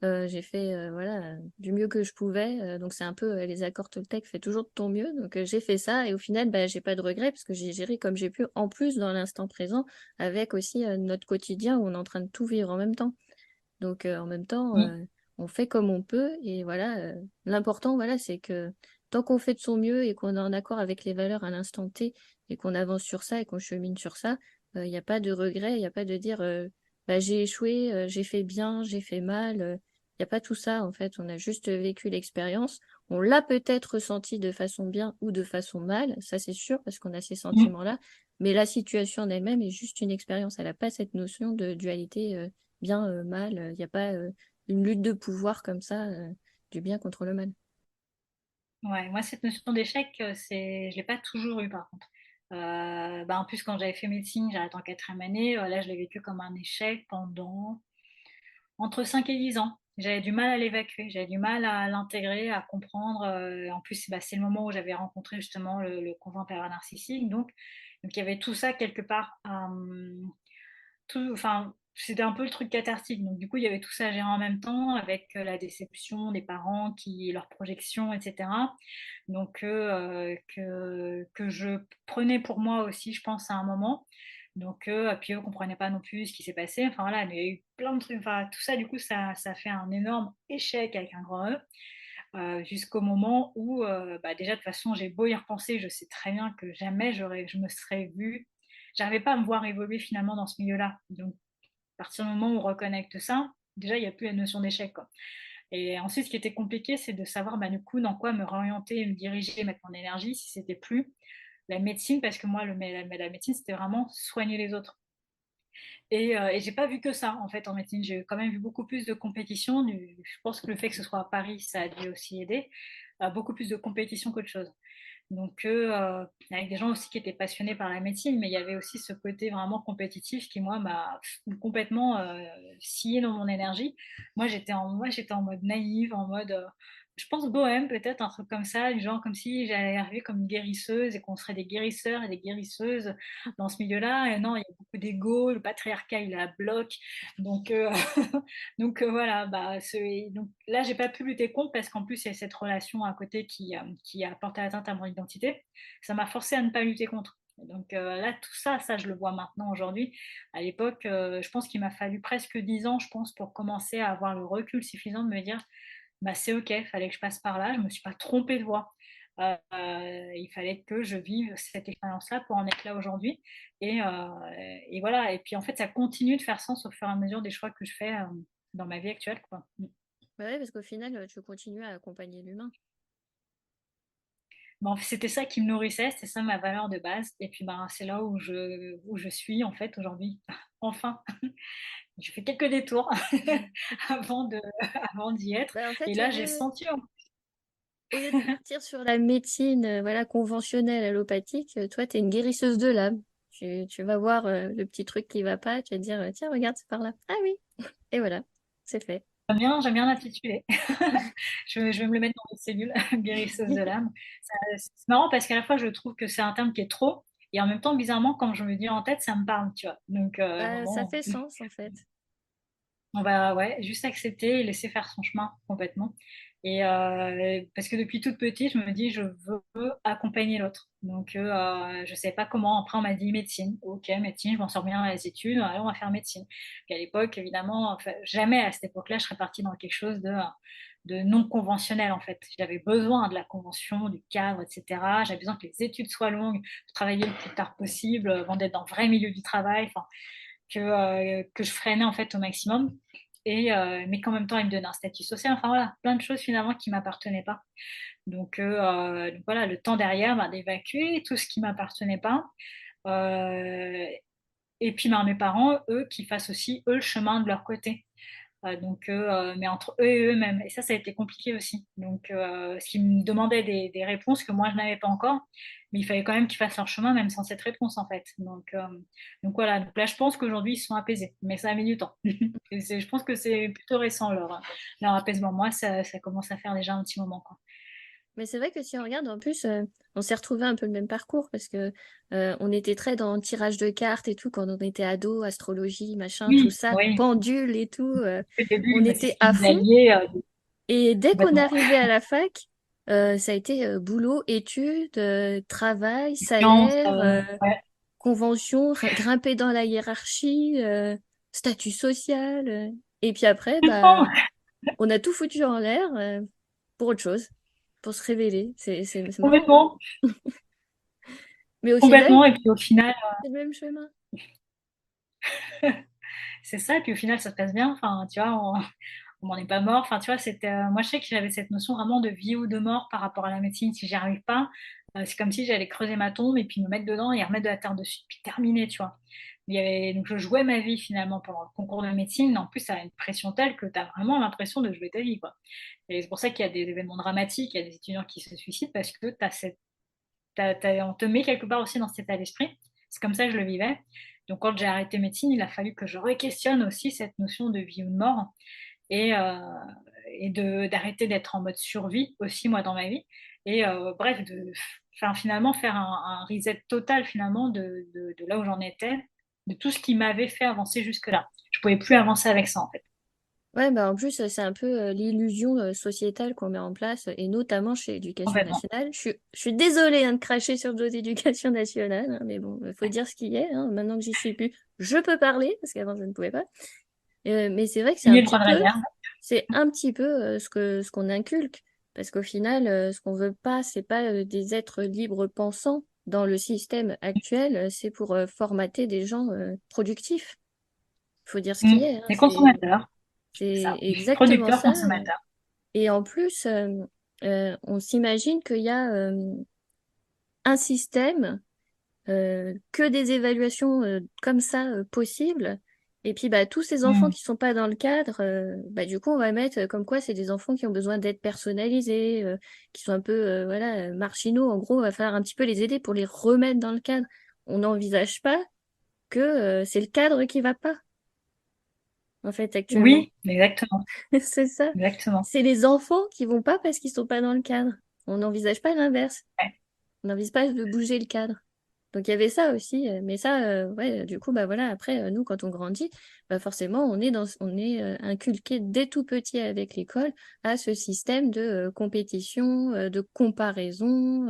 Speaker 1: J'ai fait voilà, du mieux que je pouvais. Donc, c'est un peu les accords Toltec, fais toujours de ton mieux. Donc, j'ai fait ça et au final, bah, j'ai pas de regrets parce que j'ai géré comme j'ai pu, en plus dans l'instant présent, avec aussi notre quotidien où on est en train de tout vivre en même temps. Donc, en même temps,
Speaker 2: mm,
Speaker 1: on fait comme on peut. Et voilà, l'important, voilà, c'est que tant qu'on fait de son mieux et qu'on est en accord avec les valeurs à l'instant T et qu'on avance sur ça et qu'on chemine sur ça, il n'y a pas de regret, il n'y a pas de dire bah, j'ai échoué, j'ai fait bien, j'ai fait mal. Il n'y a pas tout ça, en fait. On a juste vécu l'expérience. On l'a peut-être ressenti de façon bien ou de façon mal, ça c'est sûr, parce qu'on a ces
Speaker 2: mm.
Speaker 1: sentiments-là. Mais la situation en elle-même est juste une expérience. Elle n'a pas cette notion de dualité bien, mal. Il n'y a pas une lutte de pouvoir comme ça, du bien contre le mal.
Speaker 2: Ouais, moi, cette notion d'échec, je l'ai pas toujours eu par contre. En plus, quand j'avais fait médecine, j'arrête en quatrième année. Là, je l'ai vécu comme un échec pendant entre 5 et 10 ans. J'avais du mal à l'évacuer, j'avais du mal à l'intégrer, à comprendre. En plus, c'est le moment où j'avais rencontré justement le conjoint pervers narcissique. Donc, il y avait tout ça quelque part. C'était un peu le truc cathartique. Donc, du coup, il y avait tout ça à gérer en même temps avec la déception des parents, leurs projections, etc. Donc, que je prenais pour moi aussi, je pense, à un moment. Donc, puis eux ne comprenaient pas non plus ce qui s'est passé. Enfin voilà, il y a eu plein de trucs. Enfin, tout ça, du coup, ça fait un énorme échec avec un grand E, jusqu'au moment où, déjà, de toute façon, j'ai beau y repenser, je sais très bien que jamais je me serais vue. J'arrivais pas à me voir évoluer finalement dans ce milieu-là. Donc, à partir du moment où on reconnecte ça, déjà, il n'y a plus la notion d'échec, quoi. Et ensuite, ce qui était compliqué, c'est de savoir, du coup, dans quoi me réorienter, me diriger, mettre mon énergie, si c'était plus la médecine, parce que moi, la médecine, c'était vraiment soigner les autres. Et j'ai pas vu que ça, en fait, en médecine. J'ai quand même vu beaucoup plus de compétition. Je pense que le fait que ce soit à Paris, ça a dû aussi aider. Beaucoup plus de compétition qu'autre chose. Donc, avec des gens aussi qui étaient passionnés par la médecine, mais il y avait aussi ce côté vraiment compétitif qui, moi, m'a complètement scié dans mon énergie. Moi, j'étais en mode naïve, en mode, je pense bohème, peut-être, un truc comme ça, du genre comme si j'allais arriver comme une guérisseuse et qu'on serait des guérisseurs et des guérisseuses dans ce milieu-là. Et non, il y a beaucoup d'ego, le patriarcat, il est à bloc. Donc, voilà, donc là, j'ai pas pu lutter contre parce qu'en plus, il y a cette relation à côté qui a porté atteinte à mon identité. Ça m'a forcé à ne pas lutter contre. Donc là, tout ça, je le vois maintenant aujourd'hui. À l'époque, je pense qu'il m'a fallu presque 10 ans, je pense, pour commencer à avoir le recul suffisant de me dire, c'est ok, il fallait que je passe par là, je me suis pas trompée de voie. Il fallait que je vive cette expérience-là pour en être là aujourd'hui. Et voilà. Et puis en fait, ça continue de faire sens au fur et à mesure des choix que je fais dans ma vie actuelle, quoi.
Speaker 1: Bah ouais, parce qu'au final, tu continues à accompagner l'humain.
Speaker 2: Bon, c'était ça qui me nourrissait, c'était ça ma valeur de base. Et puis c'est là où je suis en fait aujourd'hui. Enfin, je fais quelques détours avant de, avant d'y être.
Speaker 1: Bah, en
Speaker 2: Et
Speaker 1: fait,
Speaker 2: là, j'ai senti.
Speaker 1: au lieu de partir sur la médecine voilà, conventionnelle, allopathique, toi, tu es une guérisseuse de l'âme. Tu vas voir le petit truc qui va pas, tu vas te dire, tiens, regarde, c'est par là. Ah oui, et voilà, c'est fait.
Speaker 2: J'aime bien l'intituler. Je vais me le mettre dans mes cellules, guérisseuse de l'âme. C'est marrant parce qu'à la fois, je trouve que c'est un terme qui est trop, et en même temps, bizarrement, quand je me dis en tête, ça me parle, tu vois. Donc,
Speaker 1: Bah, ça
Speaker 2: bon,
Speaker 1: fait sens, en fait.
Speaker 2: on va ouais, juste accepter et laisser faire son chemin complètement. Et parce que depuis toute petite, je me dis, je veux accompagner l'autre. Donc, je ne savais pas comment. Après, on m'a dit médecine. Ok, médecine, je m'en sors bien dans les études. Allez, on va faire médecine. Puis à l'époque, évidemment, enfin, jamais à cette époque-là, je serais partie dans quelque chose de non conventionnel, en fait. J'avais besoin de la convention, du cadre, etc. J'avais besoin que les études soient longues, de travailler le plus tard possible, avant d'être dans le vrai milieu du travail. Enfin, que je freinais en fait au maximum. Mais qu'en même temps, il me donnait un statut social. Enfin voilà, plein de choses finalement qui ne m'appartenaient pas. Donc voilà, le temps derrière d'évacuer tout ce qui ne m'appartenait pas. Euh, et puis mes parents, eux, qui fassent aussi, eux, le chemin de leur côté. Mais entre eux et eux-mêmes. Et ça a été compliqué aussi. Donc, ce qui me demandait des réponses que moi, je n'avais pas encore. Mais il fallait quand même qu'ils fassent leur chemin, même sans cette réponse, en fait. Donc voilà. Donc là, je pense qu'aujourd'hui, ils sont apaisés. Mais ça a mis du temps. Je pense que c'est plutôt récent, leur apaisement. Moi, ça commence à faire déjà un petit moment, quoi.
Speaker 1: Mais c'est vrai que si on regarde, en plus, on s'est retrouvé un peu le même parcours parce que on était très dans le tirage de cartes et tout quand on était ado, astrologie, machin, tout
Speaker 2: Oui,
Speaker 1: ça,
Speaker 2: oui.
Speaker 1: pendule et tout.
Speaker 2: Au début,
Speaker 1: On
Speaker 2: c'est
Speaker 1: était
Speaker 2: ce qui
Speaker 1: à
Speaker 2: nous
Speaker 1: fond.
Speaker 2: alliait
Speaker 1: Et dès qu'on est
Speaker 2: complètement.
Speaker 1: arrivé à la fac, ça a été boulot, études, travail,
Speaker 2: Science,
Speaker 1: salaire,
Speaker 2: ouais.
Speaker 1: convention, grimper dans la hiérarchie, statut social. Et puis après, bah, on a tout foutu en l'air pour autre chose, pour se révéler. C'est marrant, hein.
Speaker 2: Complètement.
Speaker 1: Mais au final,
Speaker 2: Complètement. Et puis au final,
Speaker 1: c'est le même chemin.
Speaker 2: c'est ça. Et puis au final, ça se passe bien. Enfin, tu vois, on m'en est pas mort. Enfin, tu vois, moi, je sais que j'avais cette notion vraiment de vie ou de mort par rapport à la médecine. Si j'y arrive pas, c'est comme si j'allais creuser ma tombe et puis me mettre dedans et remettre de la terre dessus, puis terminer, tu vois. Donc, je jouais ma vie finalement pendant le concours de médecine. En plus, ça a une pression telle que tu as vraiment l'impression de jouer ta vie, quoi. Et c'est pour ça qu'il y a des événements dramatiques, il y a des étudiants qui se suicident parce que tu as on te met quelque part aussi dans cet état d'esprit. C'est comme ça que je le vivais. Donc quand j'ai arrêté médecine, il a fallu que je re-questionne aussi cette notion de vie ou de mort et d'arrêter d'être en mode survie aussi, moi, dans ma vie et bref, enfin, finalement faire un reset total finalement de là où j'en étais, de tout ce qui m'avait fait avancer jusque-là. Je pouvais plus avancer avec ça, en fait,
Speaker 1: Ouais, bah en plus, c'est un peu l'illusion sociétale qu'on met en place, et notamment chez l'éducation
Speaker 2: complètement.
Speaker 1: nationale. Je suis désolée hein, de cracher sur notre éducation nationale, hein, mais bon, il faut dire ce qu'il y est. Hein. Maintenant que j'y suis plus, je peux parler, parce qu'avant, je ne pouvais pas. Mais c'est vrai que
Speaker 2: Fini le droit de réserve.
Speaker 1: c'est un petit peu ce qu'on inculque. Parce qu'au final, ce qu'on veut pas, c'est pas des êtres libres pensants dans le système actuel, c'est pour formater des gens productifs. Il faut dire ce qui est. Hein,
Speaker 2: Les consommateurs, c'est
Speaker 1: c'est
Speaker 2: ça.
Speaker 1: exactement
Speaker 2: Producteurs,
Speaker 1: ça.
Speaker 2: consommateurs.
Speaker 1: Et en plus, on s'imagine qu'il y a un système, que des évaluations comme ça possibles. Et puis, bah, tous ces enfants
Speaker 2: Mmh.
Speaker 1: qui sont pas dans le cadre, bah, du coup, on va mettre comme quoi c'est des enfants qui ont besoin d'être personnalisés, qui sont un peu voilà, marginaux. En gros, on va falloir un petit peu les aider pour les remettre dans le cadre. On n'envisage pas que c'est le cadre qui va pas, en fait, actuellement.
Speaker 2: Oui, exactement,
Speaker 1: C'est ça.
Speaker 2: exactement.
Speaker 1: C'est les enfants qui vont pas parce qu'ils sont pas dans le cadre. On n'envisage pas l'inverse.
Speaker 2: Ouais,
Speaker 1: On n'envisage pas de bouger le cadre. Donc il y avait ça aussi, mais ça, ouais, du coup, bah voilà, après, nous, quand on grandit, bah forcément, on est inculqué dès tout petit avec l'école à ce système de compétition, de comparaison,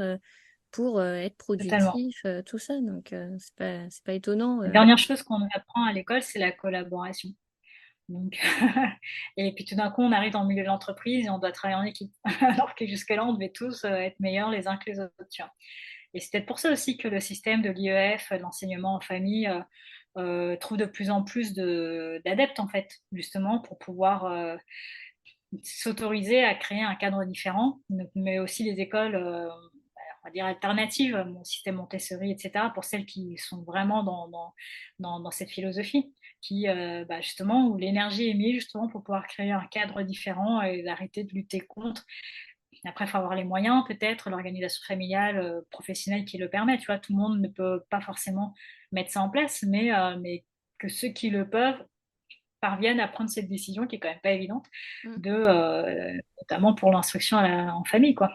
Speaker 1: pour être
Speaker 2: totalement.
Speaker 1: productif, tout ça. Donc c'est pas étonnant.
Speaker 2: La dernière chose qu'on nous apprend à l'école, c'est la collaboration. Donc et puis tout d'un coup, on arrive dans le milieu de l'entreprise et on doit travailler en équipe. Alors que jusque-là, on devait tous, être meilleurs les uns que les autres, tu vois? Et c'est peut-être pour ça aussi que le système de l'IEF, de l'enseignement en famille, trouve de plus en plus d'adeptes, en fait, justement pour pouvoir, s'autoriser à créer un cadre différent, mais aussi les écoles, on va dire alternatives, au système Montessori et cetera, pour celles qui sont vraiment dans cette philosophie qui, bah, justement, où l'énergie est mise justement pour pouvoir créer un cadre différent et d'arrêter de lutter contre. Après, il faut avoir les moyens peut-être, l'organisation familiale, professionnelle qui le permet, tu vois? Tout le monde ne peut pas forcément mettre ça en place, mais que ceux qui le peuvent parviennent à prendre cette décision qui est quand même pas évidente
Speaker 1: Mm.
Speaker 2: de, notamment pour l'instruction en famille, quoi.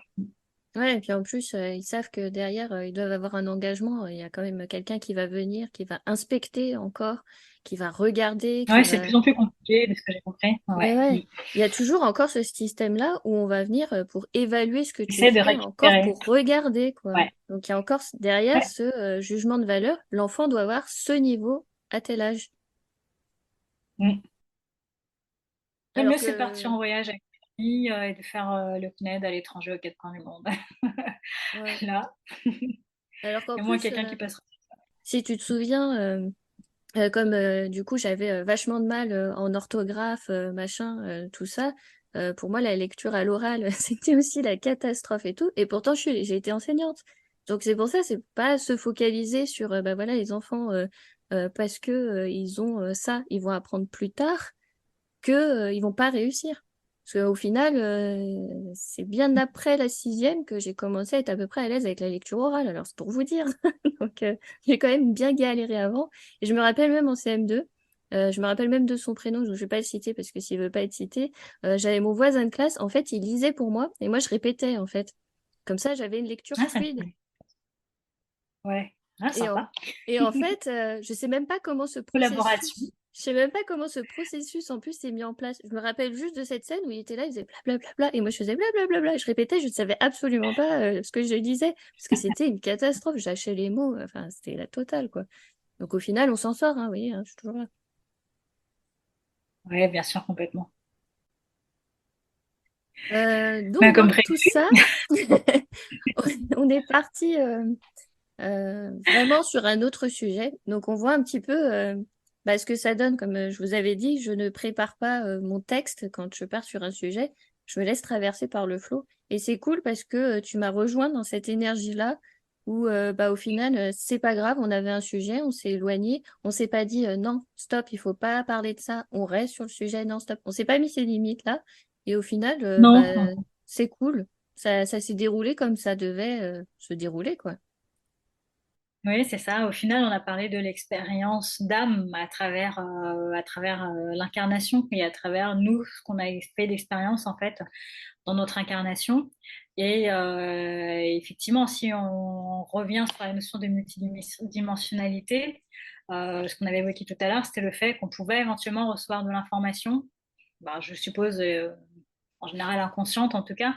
Speaker 1: Ouais, et puis en plus, ils savent que derrière, ils doivent avoir un engagement. Il y a quand même quelqu'un qui va venir, qui va inspecter encore, qui va regarder,
Speaker 2: Ouais,
Speaker 1: qui
Speaker 2: c'est de
Speaker 1: va...
Speaker 2: plus en plus compliqué de ce que j'ai compris. Ouais.
Speaker 1: Mais ouais, il y a toujours encore ce système-là où on va venir pour évaluer ce que tu
Speaker 2: J'essaie de
Speaker 1: fais, encore
Speaker 2: récupérer.
Speaker 1: pour regarder, quoi.
Speaker 2: Ouais.
Speaker 1: Donc il y a encore derrière
Speaker 2: Ouais.
Speaker 1: ce jugement de valeur. L'enfant doit avoir ce niveau à tel âge.
Speaker 2: Mmh. Le
Speaker 1: Alors
Speaker 2: mieux, c'est de partir
Speaker 1: que,
Speaker 2: en voyage avec les famille, et de faire, le CNED à l'étranger aux 4 coins du monde.
Speaker 1: ouais.
Speaker 2: Là,
Speaker 1: Alors qu'en
Speaker 2: et moi
Speaker 1: plus,
Speaker 2: quelqu'un qui passe.
Speaker 1: si tu te souviens, comme du coup j'avais vachement de mal en orthographe, machin, tout ça, pour moi la lecture à l'oral, c'était aussi la catastrophe et tout. Et pourtant j'ai été enseignante. Donc c'est pour ça, c'est pas se focaliser sur bah voilà les enfants parce que ils ont ça, ils vont apprendre plus tard que ils vont pas réussir. Parce qu'au final, c'est bien après la sixième que j'ai commencé à être à peu près à l'aise avec la lecture orale. Alors c'est pour vous dire. Donc j'ai quand même bien galéré avant. Et je me rappelle même en CM2, je me rappelle même de son prénom, donc je vais pas le citer parce que s'il veut pas être cité, j'avais mon voisin de classe, en fait, il lisait pour moi et moi je répétais en fait. Comme ça, j'avais une lecture
Speaker 2: Ah, ça me
Speaker 1: fluide.
Speaker 2: plaît. Ouais. Ah,
Speaker 1: Et en,
Speaker 2: sympa.
Speaker 1: et en fait, je sais même pas comment ce
Speaker 2: Collaboration.
Speaker 1: processus, je sais même pas comment ce processus en plus s'est mis en place. Je me rappelle juste de cette scène où il était là, il faisait blablabla, et moi je faisais blablabla, je répétais, je ne savais absolument pas ce que je disais, parce que c'était une catastrophe, j'hachais les mots, enfin c'était la totale quoi. Donc au final, on s'en sort, hein, oui, hein, je suis toujours là.
Speaker 2: Ouais, bien sûr, complètement.
Speaker 1: Donc
Speaker 2: Bah, comme
Speaker 1: dans tout
Speaker 2: prévu.
Speaker 1: ça, on est parti vraiment sur un autre sujet. Donc, on voit un petit peu bah, ce que ça donne. Comme je vous avais dit, je ne prépare pas mon texte quand je pars sur un sujet. Je me laisse traverser par le flot. Et c'est cool parce que tu m'as rejoint dans cette énergie-là où, bah, au final, c'est pas grave. On avait un sujet, on s'est éloigné. On s'est pas dit non, stop, il faut pas parler de ça. On reste sur le sujet, non, stop. On s'est pas mis ces limites-là. Et au final,
Speaker 2: Non,
Speaker 1: bah,
Speaker 2: non.
Speaker 1: c'est cool. Ça s'est déroulé comme ça devait se dérouler, quoi.
Speaker 2: Oui, c'est ça. Au final, on a parlé de l'expérience d'âme à travers l'incarnation et à travers nous, ce qu'on a fait d'expérience en fait dans notre incarnation. Et effectivement, si on revient sur la notion de multidimensionnalité, ce qu'on avait évoqué tout à l'heure, c'était le fait qu'on pouvait éventuellement recevoir de l'information, bah, je suppose en général inconsciente en tout cas,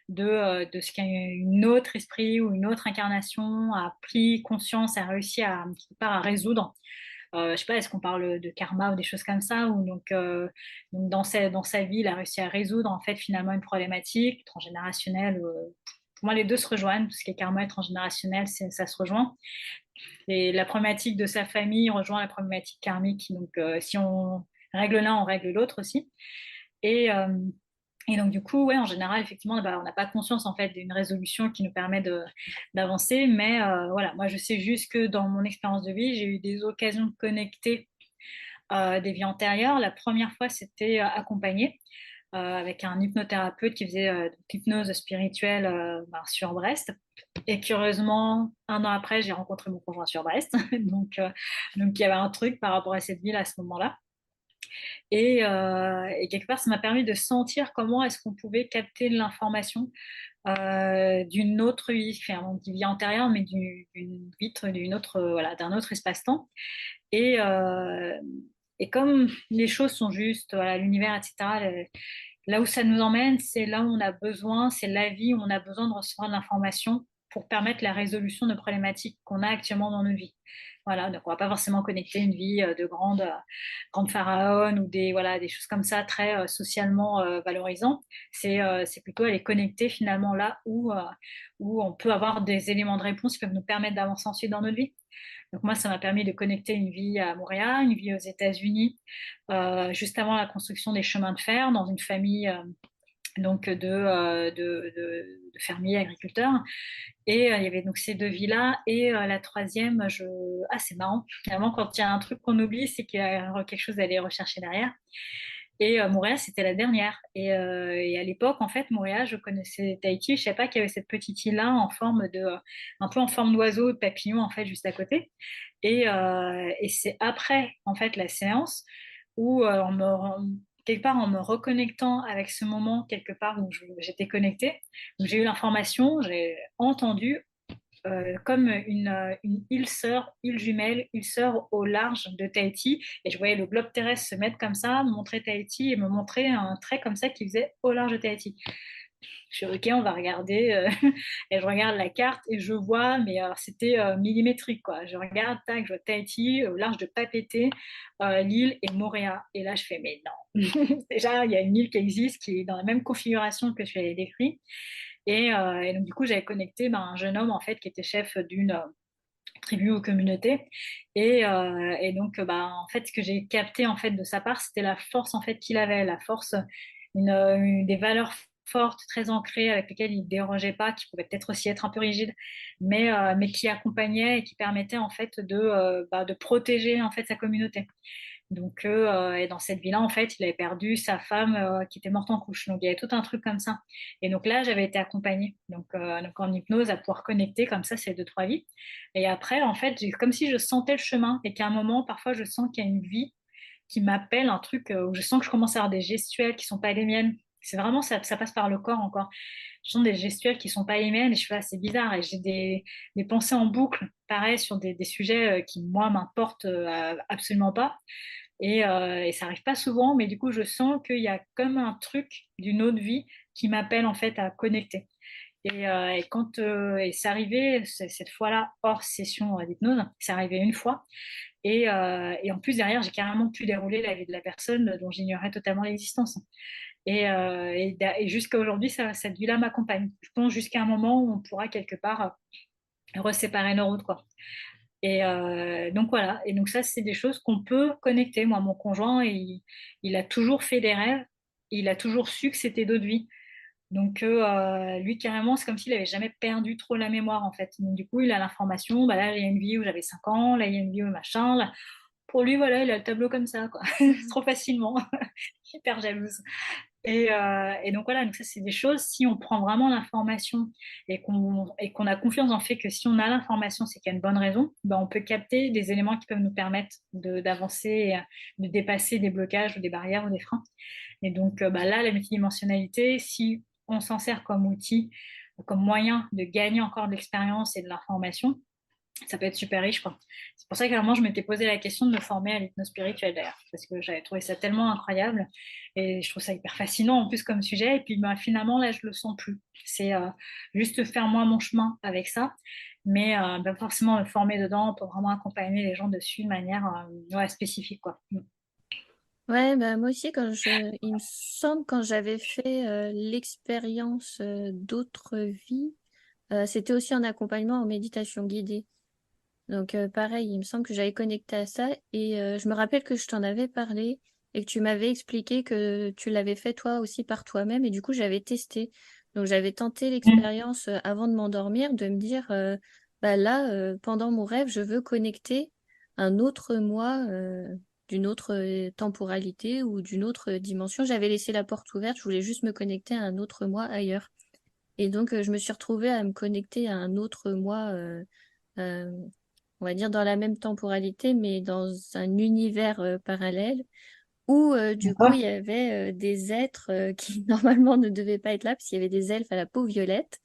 Speaker 2: de ce qu'un autre esprit ou une autre incarnation a pris conscience, a réussi à, quelque part, à résoudre. Je sais pas, est-ce qu'on parle de karma ou des choses comme ça, ou donc dans sa vie, il a réussi à résoudre en fait finalement une problématique transgénérationnelle. Pour moi, les deux se rejoignent, tout ce qui est karma et transgénérationnel, ça se rejoint. Et la problématique de sa famille rejoint la problématique karmique. Donc, si on règle l'un, on règle l'autre aussi. Et, euh, et donc, du coup, ouais, en général, effectivement, bah, on n'a pas conscience en fait d'une résolution qui nous permet d'avancer. Mais voilà, moi, je sais juste que dans mon expérience de vie, j'ai eu des occasions de connecter des vies antérieures. La première fois, c'était accompagné avec un hypnothérapeute qui faisait l'hypnose spirituelle sur Brest. Et curieusement, un an après, j'ai rencontré mon conjoint sur Brest. Donc, il y avait un truc par rapport à cette ville à ce moment-là. Et quelque part, ça m'a permis de sentir comment est-ce qu'on pouvait capter de l'information d'une autre vie, enfin, on dit vie antérieure, mais d'une vitre, d'une autre, voilà, d'un autre espace-temps. Et, euh, et comme les choses sont justes, voilà, l'univers, etc., là où ça nous emmène, c'est là où on a besoin, c'est la vie où on a besoin de recevoir de l'information pour permettre la résolution de problématiques qu'on a actuellement dans nos vies. Voilà, donc on va pas forcément connecter une vie de grande pharaon ou voilà, des choses comme ça très socialement valorisant. C'est plutôt aller connecter finalement là où on peut avoir des éléments de réponse qui peuvent nous permettre d'avancer ensuite dans notre vie. Donc moi, ça m'a permis de connecter une vie à Montréal, une vie aux États-Unis, juste avant la construction des chemins de fer, dans une famille donc de fermiers agriculteurs. Et il y avait donc ces deux vies-là. Et la troisième, ah, c'est marrant. Finalement, quand il y a un truc qu'on oublie, c'est qu'il y a quelque chose à aller rechercher derrière. Et Montréal, c'était la dernière. Et à l'époque, en fait, Montréal, je connaissais Tahiti. Je savais pas qu'il y avait cette petite île-là un peu en forme d'oiseau, de papillon, en fait, juste à côté. Et c'est après, en fait, la séance où, quelque part, en me reconnectant avec ce moment, quelque part où j'étais connectée, où j'ai eu l'information, j'ai entendu comme une île sœur, île jumelle, île sœur au large de Tahiti. Et je voyais le globe terrestre se mettre comme ça, me montrer Tahiti et me montrer un trait comme ça qui faisait au large de Tahiti. Je suis ok, on va regarder. Et je regarde la carte et je vois, mais c'était millimétrique, quoi. Je regarde, tac, je vois Tahiti, au large de Papeete, l'île et Moorea. Et là, je fais, mais non. Déjà, il y a une île qui existe, qui est dans la même configuration que je l'avais décrit. Et donc, du coup, j'avais connecté un jeune homme, en fait, qui était chef d'une tribu ou communauté. Et donc, en fait, ce que j'ai capté, en fait, de sa part, c'était la force, en fait, qu'il avait, la force, des valeurs fortes, très ancrées, avec lesquelles il ne dérogeait pas, qui pouvaient peut-être aussi être un peu rigides, mais qui accompagnaient et qui permettaient, en fait, de protéger, en fait, sa communauté. Donc, et dans cette vie-là, en fait, il avait perdu sa femme qui était morte en couche. Donc, il y avait tout un truc comme ça. Et donc là, j'avais été accompagnée, donc en hypnose, à pouvoir connecter comme ça ces deux, trois vies. Et après, en fait, comme si je sentais le chemin et qu'à un moment, parfois, je sens qu'il y a une vie qui m'appelle, un truc où je sens que je commence à avoir des gestuelles qui sont pas les miennes. C'est vraiment ça, ça passe par le corps encore. Je sens des gestuelles qui sont pas les miennes et je fais, ah, c'est bizarre. Et j'ai des pensées en boucle, pareil, sur des sujets qui, moi, m'importent absolument pas. Et ça arrive pas souvent, mais du coup, je sens qu'il y a comme un truc d'une autre vie qui m'appelle en fait à connecter. Et c'est arrivé cette fois-là hors session d'hypnose, c'est arrivé une fois. Et en plus derrière, j'ai carrément pu dérouler la vie de la personne dont j'ignorais totalement l'existence. Et jusqu'à aujourd'hui, cette vie-là m'accompagne. Je pense jusqu'à un moment où on pourra quelque part reséparer nos routes, quoi. Donc voilà, et donc ça, c'est des choses qu'on peut connecter. Moi, mon conjoint, il a toujours fait des rêves, il a toujours su que c'était d'autres vies. Donc lui, carrément, c'est comme s'il avait jamais perdu trop la mémoire, en fait. Donc du coup, il a l'information, bah là, il y a une vie où j'avais 5 ans, là, il y a une vie où machin. Là. Pour lui, voilà, il a le tableau comme ça, quoi. Trop facilement. Hyper jalouse. Et donc voilà, donc ça c'est des choses, si on prend vraiment l'information et qu'on a confiance dans le fait que si on a l'information, c'est qu'il y a une bonne raison, ben on peut capter des éléments qui peuvent nous permettre d'avancer, de dépasser des blocages ou des barrières ou des freins. Et donc bah là, la multidimensionnalité, si on s'en sert comme outil, comme moyen de gagner encore de l'expérience et de l'information, ça peut être super riche, quoi. C'est pour ça qu'à un moment, je m'étais posé la question de me former à l'hypnose spirituelle, d'ailleurs, parce que j'avais trouvé ça tellement incroyable et je trouve ça hyper fascinant en plus comme sujet. Et puis bah, finalement, là, je le sens plus. C'est juste faire moi mon chemin avec ça, mais pas forcément me former dedans pour vraiment accompagner les gens dessus de manière ouais, spécifique, quoi.
Speaker 1: Ouais, bah moi aussi, il me semble quand j'avais fait l'expérience d'autres vies, c'était aussi en accompagnement en méditation guidée. Donc pareil, il me semble que j'avais connecté à ça et je me rappelle que je t'en avais parlé et que tu m'avais expliqué que tu l'avais fait toi aussi par toi-même et du coup j'avais testé. Donc j'avais tenté
Speaker 2: Mm.
Speaker 1: l'expérience avant de m'endormir, de me dire bah là pendant mon rêve je veux connecter un autre moi d'une autre temporalité ou d'une autre dimension. J'avais laissé la porte ouverte, je voulais juste me connecter à un autre moi ailleurs. Et donc je me suis retrouvée à me connecter à un autre moi. Euh, on va dire dans la même temporalité, mais dans un univers parallèle, où du coup il
Speaker 2: D'accord.
Speaker 1: y avait des êtres qui normalement ne devaient pas être là, parce qu'il y avait des elfes à la peau violette.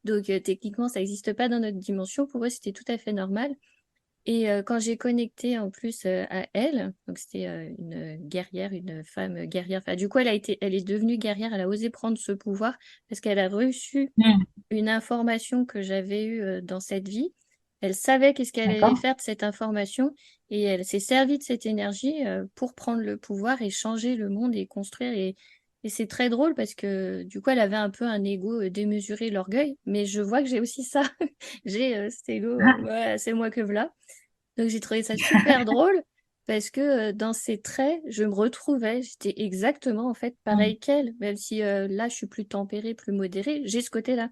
Speaker 1: Donc techniquement, ça n'existe pas dans notre dimension. Pour eux, c'était tout à fait normal. Et quand j'ai connecté en plus à elle, donc c'était une guerrière, une femme guerrière. Enfin, du coup, elle est devenue guerrière. Elle a osé prendre ce pouvoir parce qu'elle a reçu
Speaker 2: Mm.
Speaker 1: une information que j'avais eue dans cette vie. Elle savait qu'est-ce qu'elle allait
Speaker 2: D'accord.
Speaker 1: faire de cette information et elle s'est servie de cette énergie pour prendre le pouvoir et changer le monde et construire. Et c'est très drôle parce que du coup, elle avait un peu un ego démesuré, l'orgueil, mais je vois que j'ai aussi ça. J'ai cet ego, ouais, c'est moi que voilà. Donc j'ai trouvé ça super drôle parce que dans ses traits, je me retrouvais. J'étais exactement en fait
Speaker 2: Mm.
Speaker 1: pareil qu'elle, même si là je suis plus tempérée, plus modérée, j'ai ce côté-là.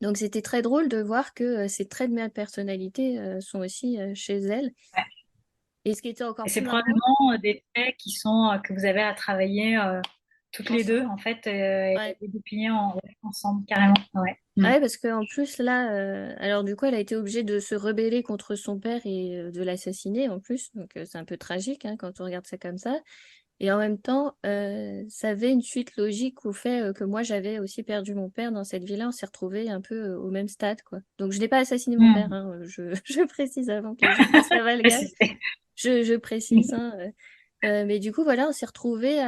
Speaker 1: Donc c'était très drôle de voir que ces traits de ma personnalité sont aussi chez elle.
Speaker 2: Ouais.
Speaker 1: Et ce qui était
Speaker 2: Et
Speaker 1: encore
Speaker 2: c'est
Speaker 1: plus marrant,
Speaker 2: probablement des traits qui sont, que vous avez à travailler toutes les deux,
Speaker 1: ensemble.
Speaker 2: en fait, et
Speaker 1: Ouais.
Speaker 2: à dégoupiller ouais, ensemble, carrément. Ouais. Mm.
Speaker 1: Ah ouais, parce qu'en plus là, alors du coup, elle a été obligée de se rebeller contre son père et de l'assassiner en plus. Donc c'est un peu tragique hein, quand on regarde ça comme ça. Et en même temps, ça avait une suite logique au fait que moi, j'avais aussi perdu mon père dans cette vie-là. On s'est retrouvés un peu au même stade, quoi. Donc, je n'ai pas assassiné mon père,
Speaker 2: Mm.
Speaker 1: hein, je précise avant que les gens fassent l'amalgame.
Speaker 2: Précisé.
Speaker 1: Je précise, hein, mais du coup, voilà, on s'est retrouvés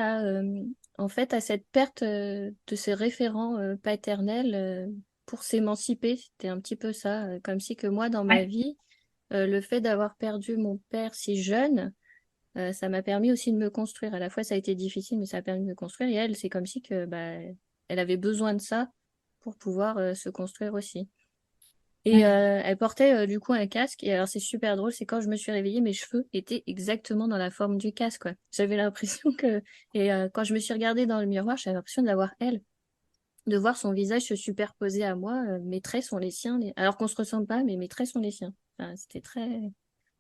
Speaker 1: en fait, à cette perte de ce référent paternel pour s'émanciper. C'était un petit peu ça, comme si que moi, dans ma
Speaker 2: Ouais.
Speaker 1: vie, le fait d'avoir perdu mon père si jeune, ça m'a permis aussi de me construire. À la fois, ça a été difficile, mais ça a permis de me construire. Et elle, c'est comme si que, bah, elle avait besoin de ça pour pouvoir se construire aussi. Et
Speaker 2: Mm.
Speaker 1: elle portait du coup un casque. Et alors, c'est super drôle, c'est quand je me suis réveillée, mes cheveux étaient exactement dans la forme du casque, quoi. J'avais l'impression que... Et quand je me suis regardée dans le miroir, j'avais l'impression de la voir elle, de voir son visage se superposer à moi. Mes traits sont les siens. Alors qu'on se ressemble pas, mais mes traits sont les siens. Enfin, c'était très...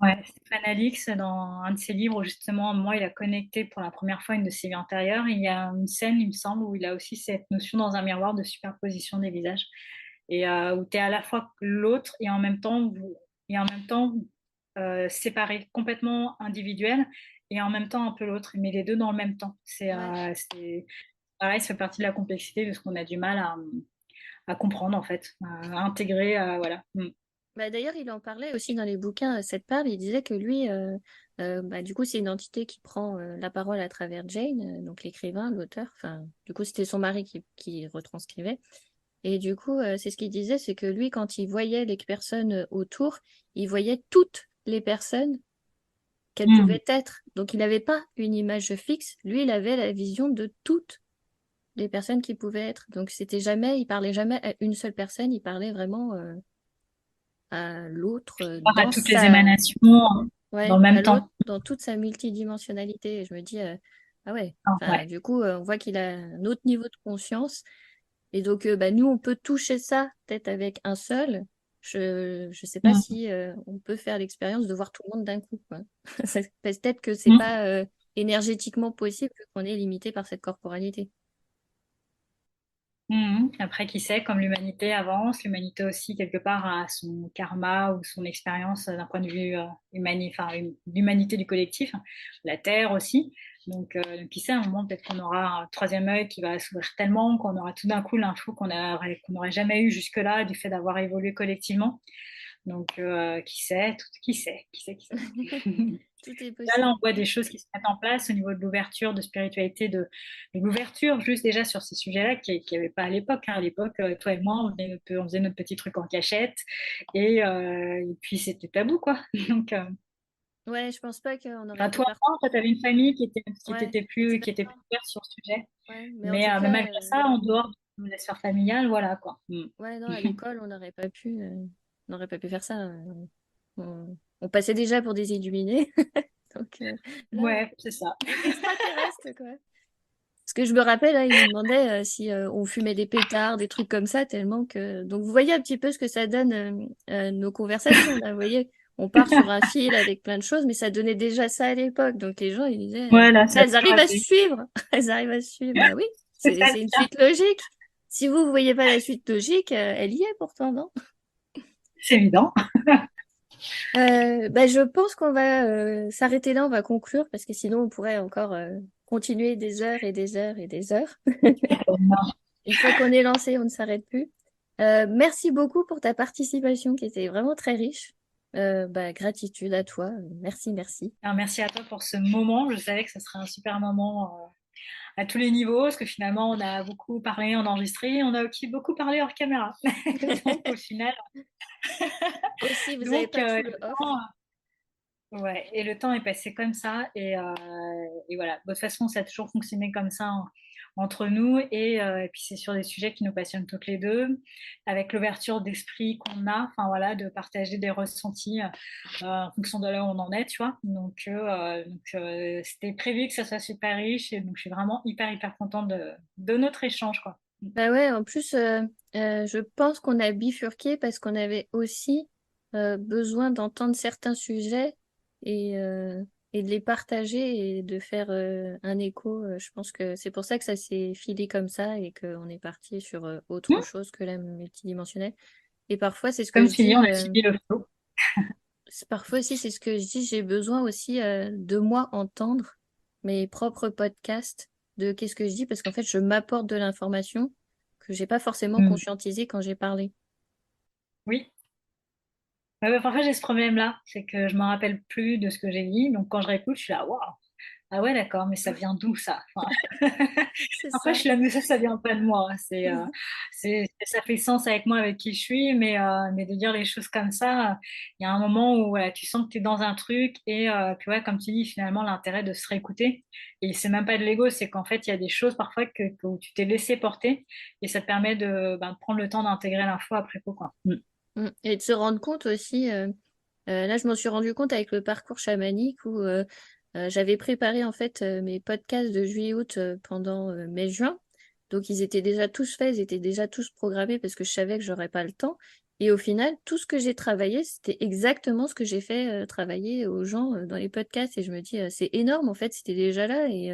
Speaker 2: Ouais, Stéphane Alix, dans un de ses livres, où justement, moi, il a connecté pour la première fois une de ses vies antérieures. Il y a une scène, il me semble, où il a aussi cette notion dans un miroir de superposition des visages. Et où tu es à la fois l'autre et en même temps séparé, complètement individuel, et en même temps un peu l'autre, mais les deux dans le même temps.
Speaker 1: Ouais.
Speaker 2: Pareil, ça fait partie de la complexité de ce qu'on a du mal à comprendre, en fait, à intégrer, voilà. Mm.
Speaker 1: Bah, d'ailleurs, il en parlait aussi dans les bouquins, cette part, il disait que lui, bah, du coup, c'est une entité qui prend la parole à travers Jane, donc l'écrivain, l'auteur, enfin, du coup, c'était son mari qui retranscrivait. Et du coup, c'est ce qu'il disait, c'est que lui, quand il voyait les personnes autour, il voyait toutes les personnes qu'elles
Speaker 2: Mm.
Speaker 1: pouvaient être. Donc, il n'avait pas une image fixe, lui, il avait la vision de toutes les personnes qui pouvaient être. Donc, c'était jamais, il parlait jamais à une seule personne, il parlait vraiment à l'autre
Speaker 2: À
Speaker 1: dans
Speaker 2: toutes les
Speaker 1: sa
Speaker 2: émanations dans
Speaker 1: ouais,
Speaker 2: le
Speaker 1: à
Speaker 2: même
Speaker 1: l'autre
Speaker 2: temps.
Speaker 1: dans toute sa multidimensionnalité. Et je me dis, ah ouais,
Speaker 2: Ah,
Speaker 1: enfin,
Speaker 2: ouais.
Speaker 1: du coup, on voit qu'il a un autre niveau de conscience. Et donc, bah, nous, on peut toucher ça peut-être avec un seul. Je sais pas
Speaker 2: Mm.
Speaker 1: si on peut faire l'expérience de voir tout le monde d'un coup, quoi. Peut-être que c'est
Speaker 2: Mm.
Speaker 1: pas énergétiquement possible vu qu'on est limité par cette corporalité.
Speaker 2: Après, qui sait, comme l'humanité avance, l'humanité aussi, quelque part, a son karma ou son expérience d'un point de vue l'humanité du collectif, hein, la Terre aussi. Donc, qui sait, à un moment, peut-être qu'on aura un troisième œil qui va s'ouvrir tellement qu'on aura tout d'un coup l'info qu'on n'aurait jamais eu jusque-là du fait d'avoir évolué collectivement. Donc, qui sait.
Speaker 1: Tout est
Speaker 2: Là, on
Speaker 1: possible.
Speaker 2: voit des choses qui se mettent en place au niveau de l'ouverture, de spiritualité, de l'ouverture juste déjà sur ces sujets-là qu'il n'y avait pas à l'époque, hein. À l'époque, toi et moi, on faisait notre petit truc en cachette et puis c'était tabou, quoi. Donc,
Speaker 1: Ouais, je pense pas qu'on aurait
Speaker 2: enfin,
Speaker 1: pu
Speaker 2: toi,
Speaker 1: partir.
Speaker 2: tu avais une famille
Speaker 1: Ouais,
Speaker 2: qui était plus
Speaker 1: exactement.
Speaker 2: ouverte sur ce sujet.
Speaker 1: Ouais, mais en tout
Speaker 2: Mais
Speaker 1: cas,
Speaker 2: malgré ça, en dehors de la sphère familiale, voilà, quoi.
Speaker 1: ouais, non, à l'école, on n'aurait pas pu faire ça. On passait déjà pour des illuminés. Donc là,
Speaker 2: Ouais, c'est ça.
Speaker 1: des extraterrestres, quoi. Parce que je me rappelle, hein, ils nous demandaient si on fumait des pétards, des trucs comme ça, tellement que. Donc vous voyez un petit peu ce que ça donne nos conversations, là. Vous voyez, on part sur un fil avec plein de choses, mais ça donnait déjà ça à l'époque. Donc les gens, ils disaient,
Speaker 2: Voilà, ça a
Speaker 1: elles
Speaker 2: pu
Speaker 1: arrivent à
Speaker 2: rater.
Speaker 1: suivre. Elles arrivent à suivre. Bah oui,
Speaker 2: C'est ça,
Speaker 1: c'est une suite logique. Si vous ne voyez pas la suite logique, elle y est pourtant, non?
Speaker 2: c'est évident.
Speaker 1: Bah, je pense qu'on va s'arrêter là, on va conclure, parce que sinon on pourrait encore continuer des heures et des heures et des heures. Une fois qu'on est lancé, on ne s'arrête plus. Merci beaucoup pour ta participation qui était vraiment très riche. Bah, gratitude à toi. Merci, merci.
Speaker 2: Alors, merci à toi pour ce moment. Je savais que ce serait un super moment à tous les niveaux, parce que finalement, on a beaucoup parlé en enregistré, on a aussi beaucoup parlé hors caméra. Donc, au final,
Speaker 1: Aussi, vous n'avez
Speaker 2: donc,
Speaker 1: pas tout
Speaker 2: le
Speaker 1: le off.
Speaker 2: temps, ouais, et le temps est passé comme ça. Et voilà, de toute façon, ça a toujours fonctionné comme ça entre nous. Et puis, c'est sur des sujets qui nous passionnent toutes les deux, avec l'ouverture d'esprit qu'on a, enfin voilà, de partager des ressentis en fonction de là où on en est, tu vois. Donc, c'était prévu que ça soit super riche. Et donc, je suis vraiment hyper, hyper contente de notre échange, quoi.
Speaker 1: Bah ouais, en plus, je pense qu'on a bifurqué parce qu'on avait aussi besoin d'entendre certains sujets et, euh, et de les partager et de faire un écho. Je pense que c'est pour ça que ça s'est filé comme ça et qu'on est parti sur autre
Speaker 2: Hmm.
Speaker 1: chose que la multidimensionnelle. Et parfois, c'est ce que
Speaker 2: Comme
Speaker 1: je
Speaker 2: tu dis, on
Speaker 1: dis,
Speaker 2: a suivi le flow.
Speaker 1: parfois aussi, c'est ce que je dis, j'ai besoin aussi de moi entendre mes propres podcasts de qu'est-ce que je dis parce qu'en fait, je m'apporte de l'information que j'ai pas forcément
Speaker 2: Hmm.
Speaker 1: conscientisée quand j'ai parlé.
Speaker 2: Oui. Ouais, bah, parfois, j'ai ce problème-là, c'est que je me rappelle plus de ce que j'ai dit. Donc, quand je réécoute, je suis là, waouh, ah ouais, d'accord, mais ça vient d'où ça? Enfin,
Speaker 1: C'est
Speaker 2: après, je
Speaker 1: ça.
Speaker 2: suis là, mais ça vient pas de moi. Ça fait sens avec moi, avec qui je suis, mais de dire les choses comme ça, il y a un moment où voilà, tu sens que tu es dans un truc et puis ouais, comme tu dis, finalement, l'intérêt de se réécouter. Et c'est même pas de l'ego, c'est qu'en fait, il y a des choses parfois où tu t'es laissé porter et ça te permet de prendre le temps d'intégrer l'info après coup, quoi.
Speaker 1: Et de se rendre compte aussi, là, je m'en suis rendu compte avec le parcours chamanique où j'avais préparé en fait mes podcasts de juillet-août pendant mai-juin. Donc, ils étaient déjà tous faits, ils étaient déjà tous programmés parce que je savais que j'aurais pas le temps. Et au final, tout ce que j'ai travaillé, c'était exactement ce que j'ai fait travailler aux gens dans les podcasts. Et je me dis, c'est énorme en fait, c'était déjà là. Et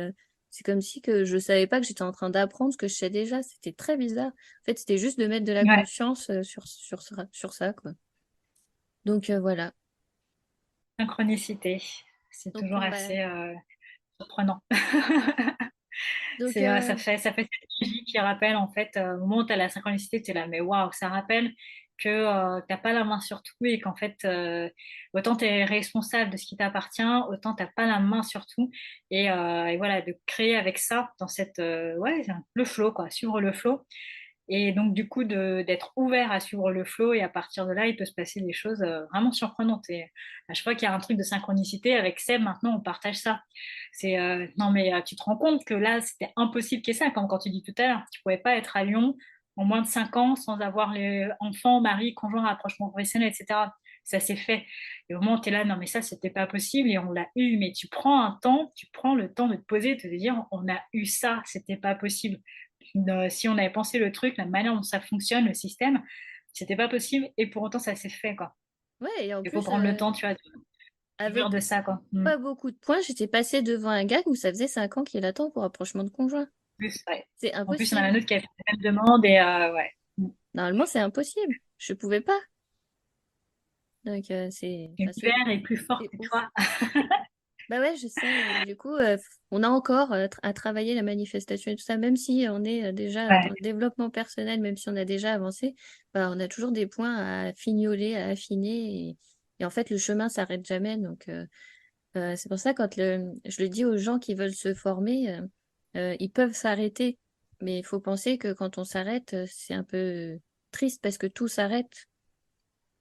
Speaker 1: c'est comme si que je savais pas que j'étais en train d'apprendre ce que je sais déjà. C'était très bizarre. En fait, c'était juste de mettre de la
Speaker 2: Ouais,
Speaker 1: conscience sur ça, quoi. Donc voilà.
Speaker 2: synchronicité, c'est
Speaker 1: Donc
Speaker 2: toujours
Speaker 1: on va.
Speaker 2: assez surprenant.
Speaker 1: Donc
Speaker 2: Ça fait cette magie qui rappelle, en fait, au moment où tu as la synchronicité, tu es là, mais waouh, ça rappelle que tu n'as pas la main sur tout et qu'en fait, autant tu es responsable de ce qui t'appartient, autant tu n'as pas la main sur tout. Et voilà, de créer avec ça, dans ouais, le flow, quoi, suivre le flow. Et donc, du coup, d'être ouvert à suivre le flow et à partir de là, il peut se passer des choses vraiment surprenantes. Et je crois qu'il y a un truc de synchronicité avec Seb, maintenant, on partage ça. Non, mais tu te rends compte que là, c'était impossible qu'il y ait ça, comme quand tu dis tout à l'heure, tu pouvais pas être à Lyon en moins de 5 ans sans avoir les enfants, mari, conjoint, rapprochement professionnel, etc. Ça s'est fait. Et au moment où tu es là, non, mais ça, c'était pas possible et on l'a eu. Mais tu prends un temps, tu prends le temps de te poser et de te dire, on a eu ça, c'était pas possible. Si on avait pensé le truc, la manière dont ça fonctionne, le système, c'était pas possible et pour autant ça s'est fait, quoi.
Speaker 1: ouais, et en
Speaker 2: Il faut
Speaker 1: plus,
Speaker 2: prendre le temps, tu vois, de jouir
Speaker 1: avec
Speaker 2: de ça, quoi.
Speaker 1: pas beaucoup de points, j'étais passée devant un gars où ça faisait 5 ans qu'il attend pour rapprochement de conjoint.
Speaker 2: plus, ouais.
Speaker 1: C'est
Speaker 2: En plus, il y en a un
Speaker 1: impossible.
Speaker 2: autre qui a fait la même demande et ouais.
Speaker 1: Normalement, c'est impossible. Je pouvais pas. Donc,
Speaker 2: L'univers est plus fort
Speaker 1: c'est
Speaker 2: que
Speaker 1: ouf.
Speaker 2: toi.
Speaker 1: Bah ouais, je sais. Et du coup, on a encore à travailler la manifestation et tout ça, même si on est déjà dans
Speaker 2: Ouais.
Speaker 1: le développement personnel, même si on a déjà avancé, bah, on a toujours des points à fignoler, à affiner. Et en fait, le chemin s'arrête jamais. Donc, c'est pour ça, je le dis aux gens qui veulent se former, ils peuvent s'arrêter. Mais il faut penser que quand on s'arrête, c'est un peu triste parce que tout s'arrête.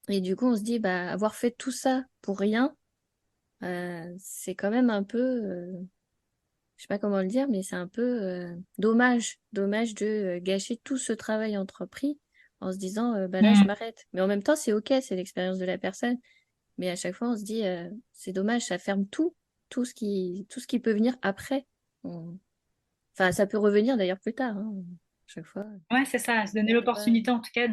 Speaker 1: Et du coup, on se dit, bah, avoir fait tout ça pour rien, c'est quand même un peu, je sais pas comment le dire, mais c'est un peu dommage. Dommage de gâcher tout ce travail entrepris en se disant, bah là, je
Speaker 2: Mm.
Speaker 1: m'arrête. Mais en même temps, c'est OK, c'est l'expérience de la personne. Mais à chaque fois, on se dit, c'est dommage, ça ferme tout, tout ce qui peut venir après. On- Enfin, ça peut revenir d'ailleurs plus tard, hein, chaque fois.
Speaker 2: Ouais, c'est ça, se donner
Speaker 1: C'est pas...
Speaker 2: l'opportunité en tout cas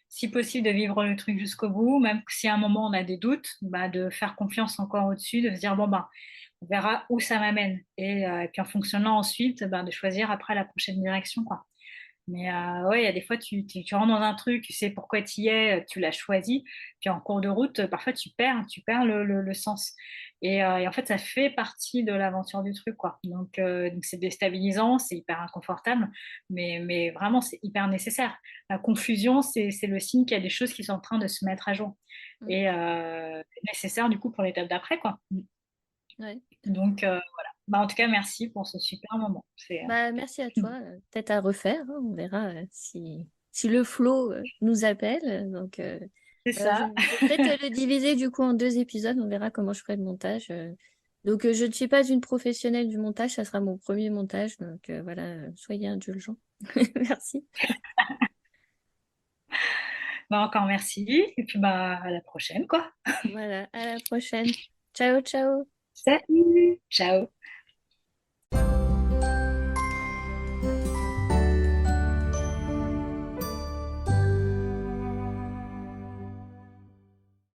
Speaker 2: si possible, de vivre le truc jusqu'au bout, même si à un moment on a des doutes, bah, de faire confiance encore au-dessus, de se dire bon ben, on verra où ça m'amène. Et puis en fonctionnant ensuite, ben, de choisir après la prochaine direction, quoi. Mais ouais, il y a des fois, tu rentres dans un truc, tu sais pourquoi tu y es, tu l'as choisi, puis en cours de route, parfois tu perds le sens. Et en fait, ça fait partie de l'aventure du truc, quoi. Donc c'est déstabilisant, c'est hyper inconfortable, mais vraiment, c'est hyper nécessaire. La confusion, c'est le signe qu'il y a des choses qui sont en train de se mettre à jour
Speaker 1: Mm.
Speaker 2: et nécessaire du coup pour l'étape d'après, quoi.
Speaker 1: Ouais.
Speaker 2: Donc voilà. Bah, en tout cas, merci pour ce super moment.
Speaker 1: Bah, merci à toi. Peut-être à refaire, hein, on verra si le flow nous appelle. Donc,
Speaker 2: C'est ça.
Speaker 1: je vais peut-être le diviser du coup en deux épisodes. On verra comment je ferai le montage. Donc, je ne suis pas une professionnelle du montage. Ça sera mon premier montage. Donc, voilà, soyez indulgents. Merci.
Speaker 2: Bah, encore merci. Et puis, bah, à la prochaine, quoi.
Speaker 1: Voilà, à la prochaine. Ciao, ciao.
Speaker 2: Salut! Ciao!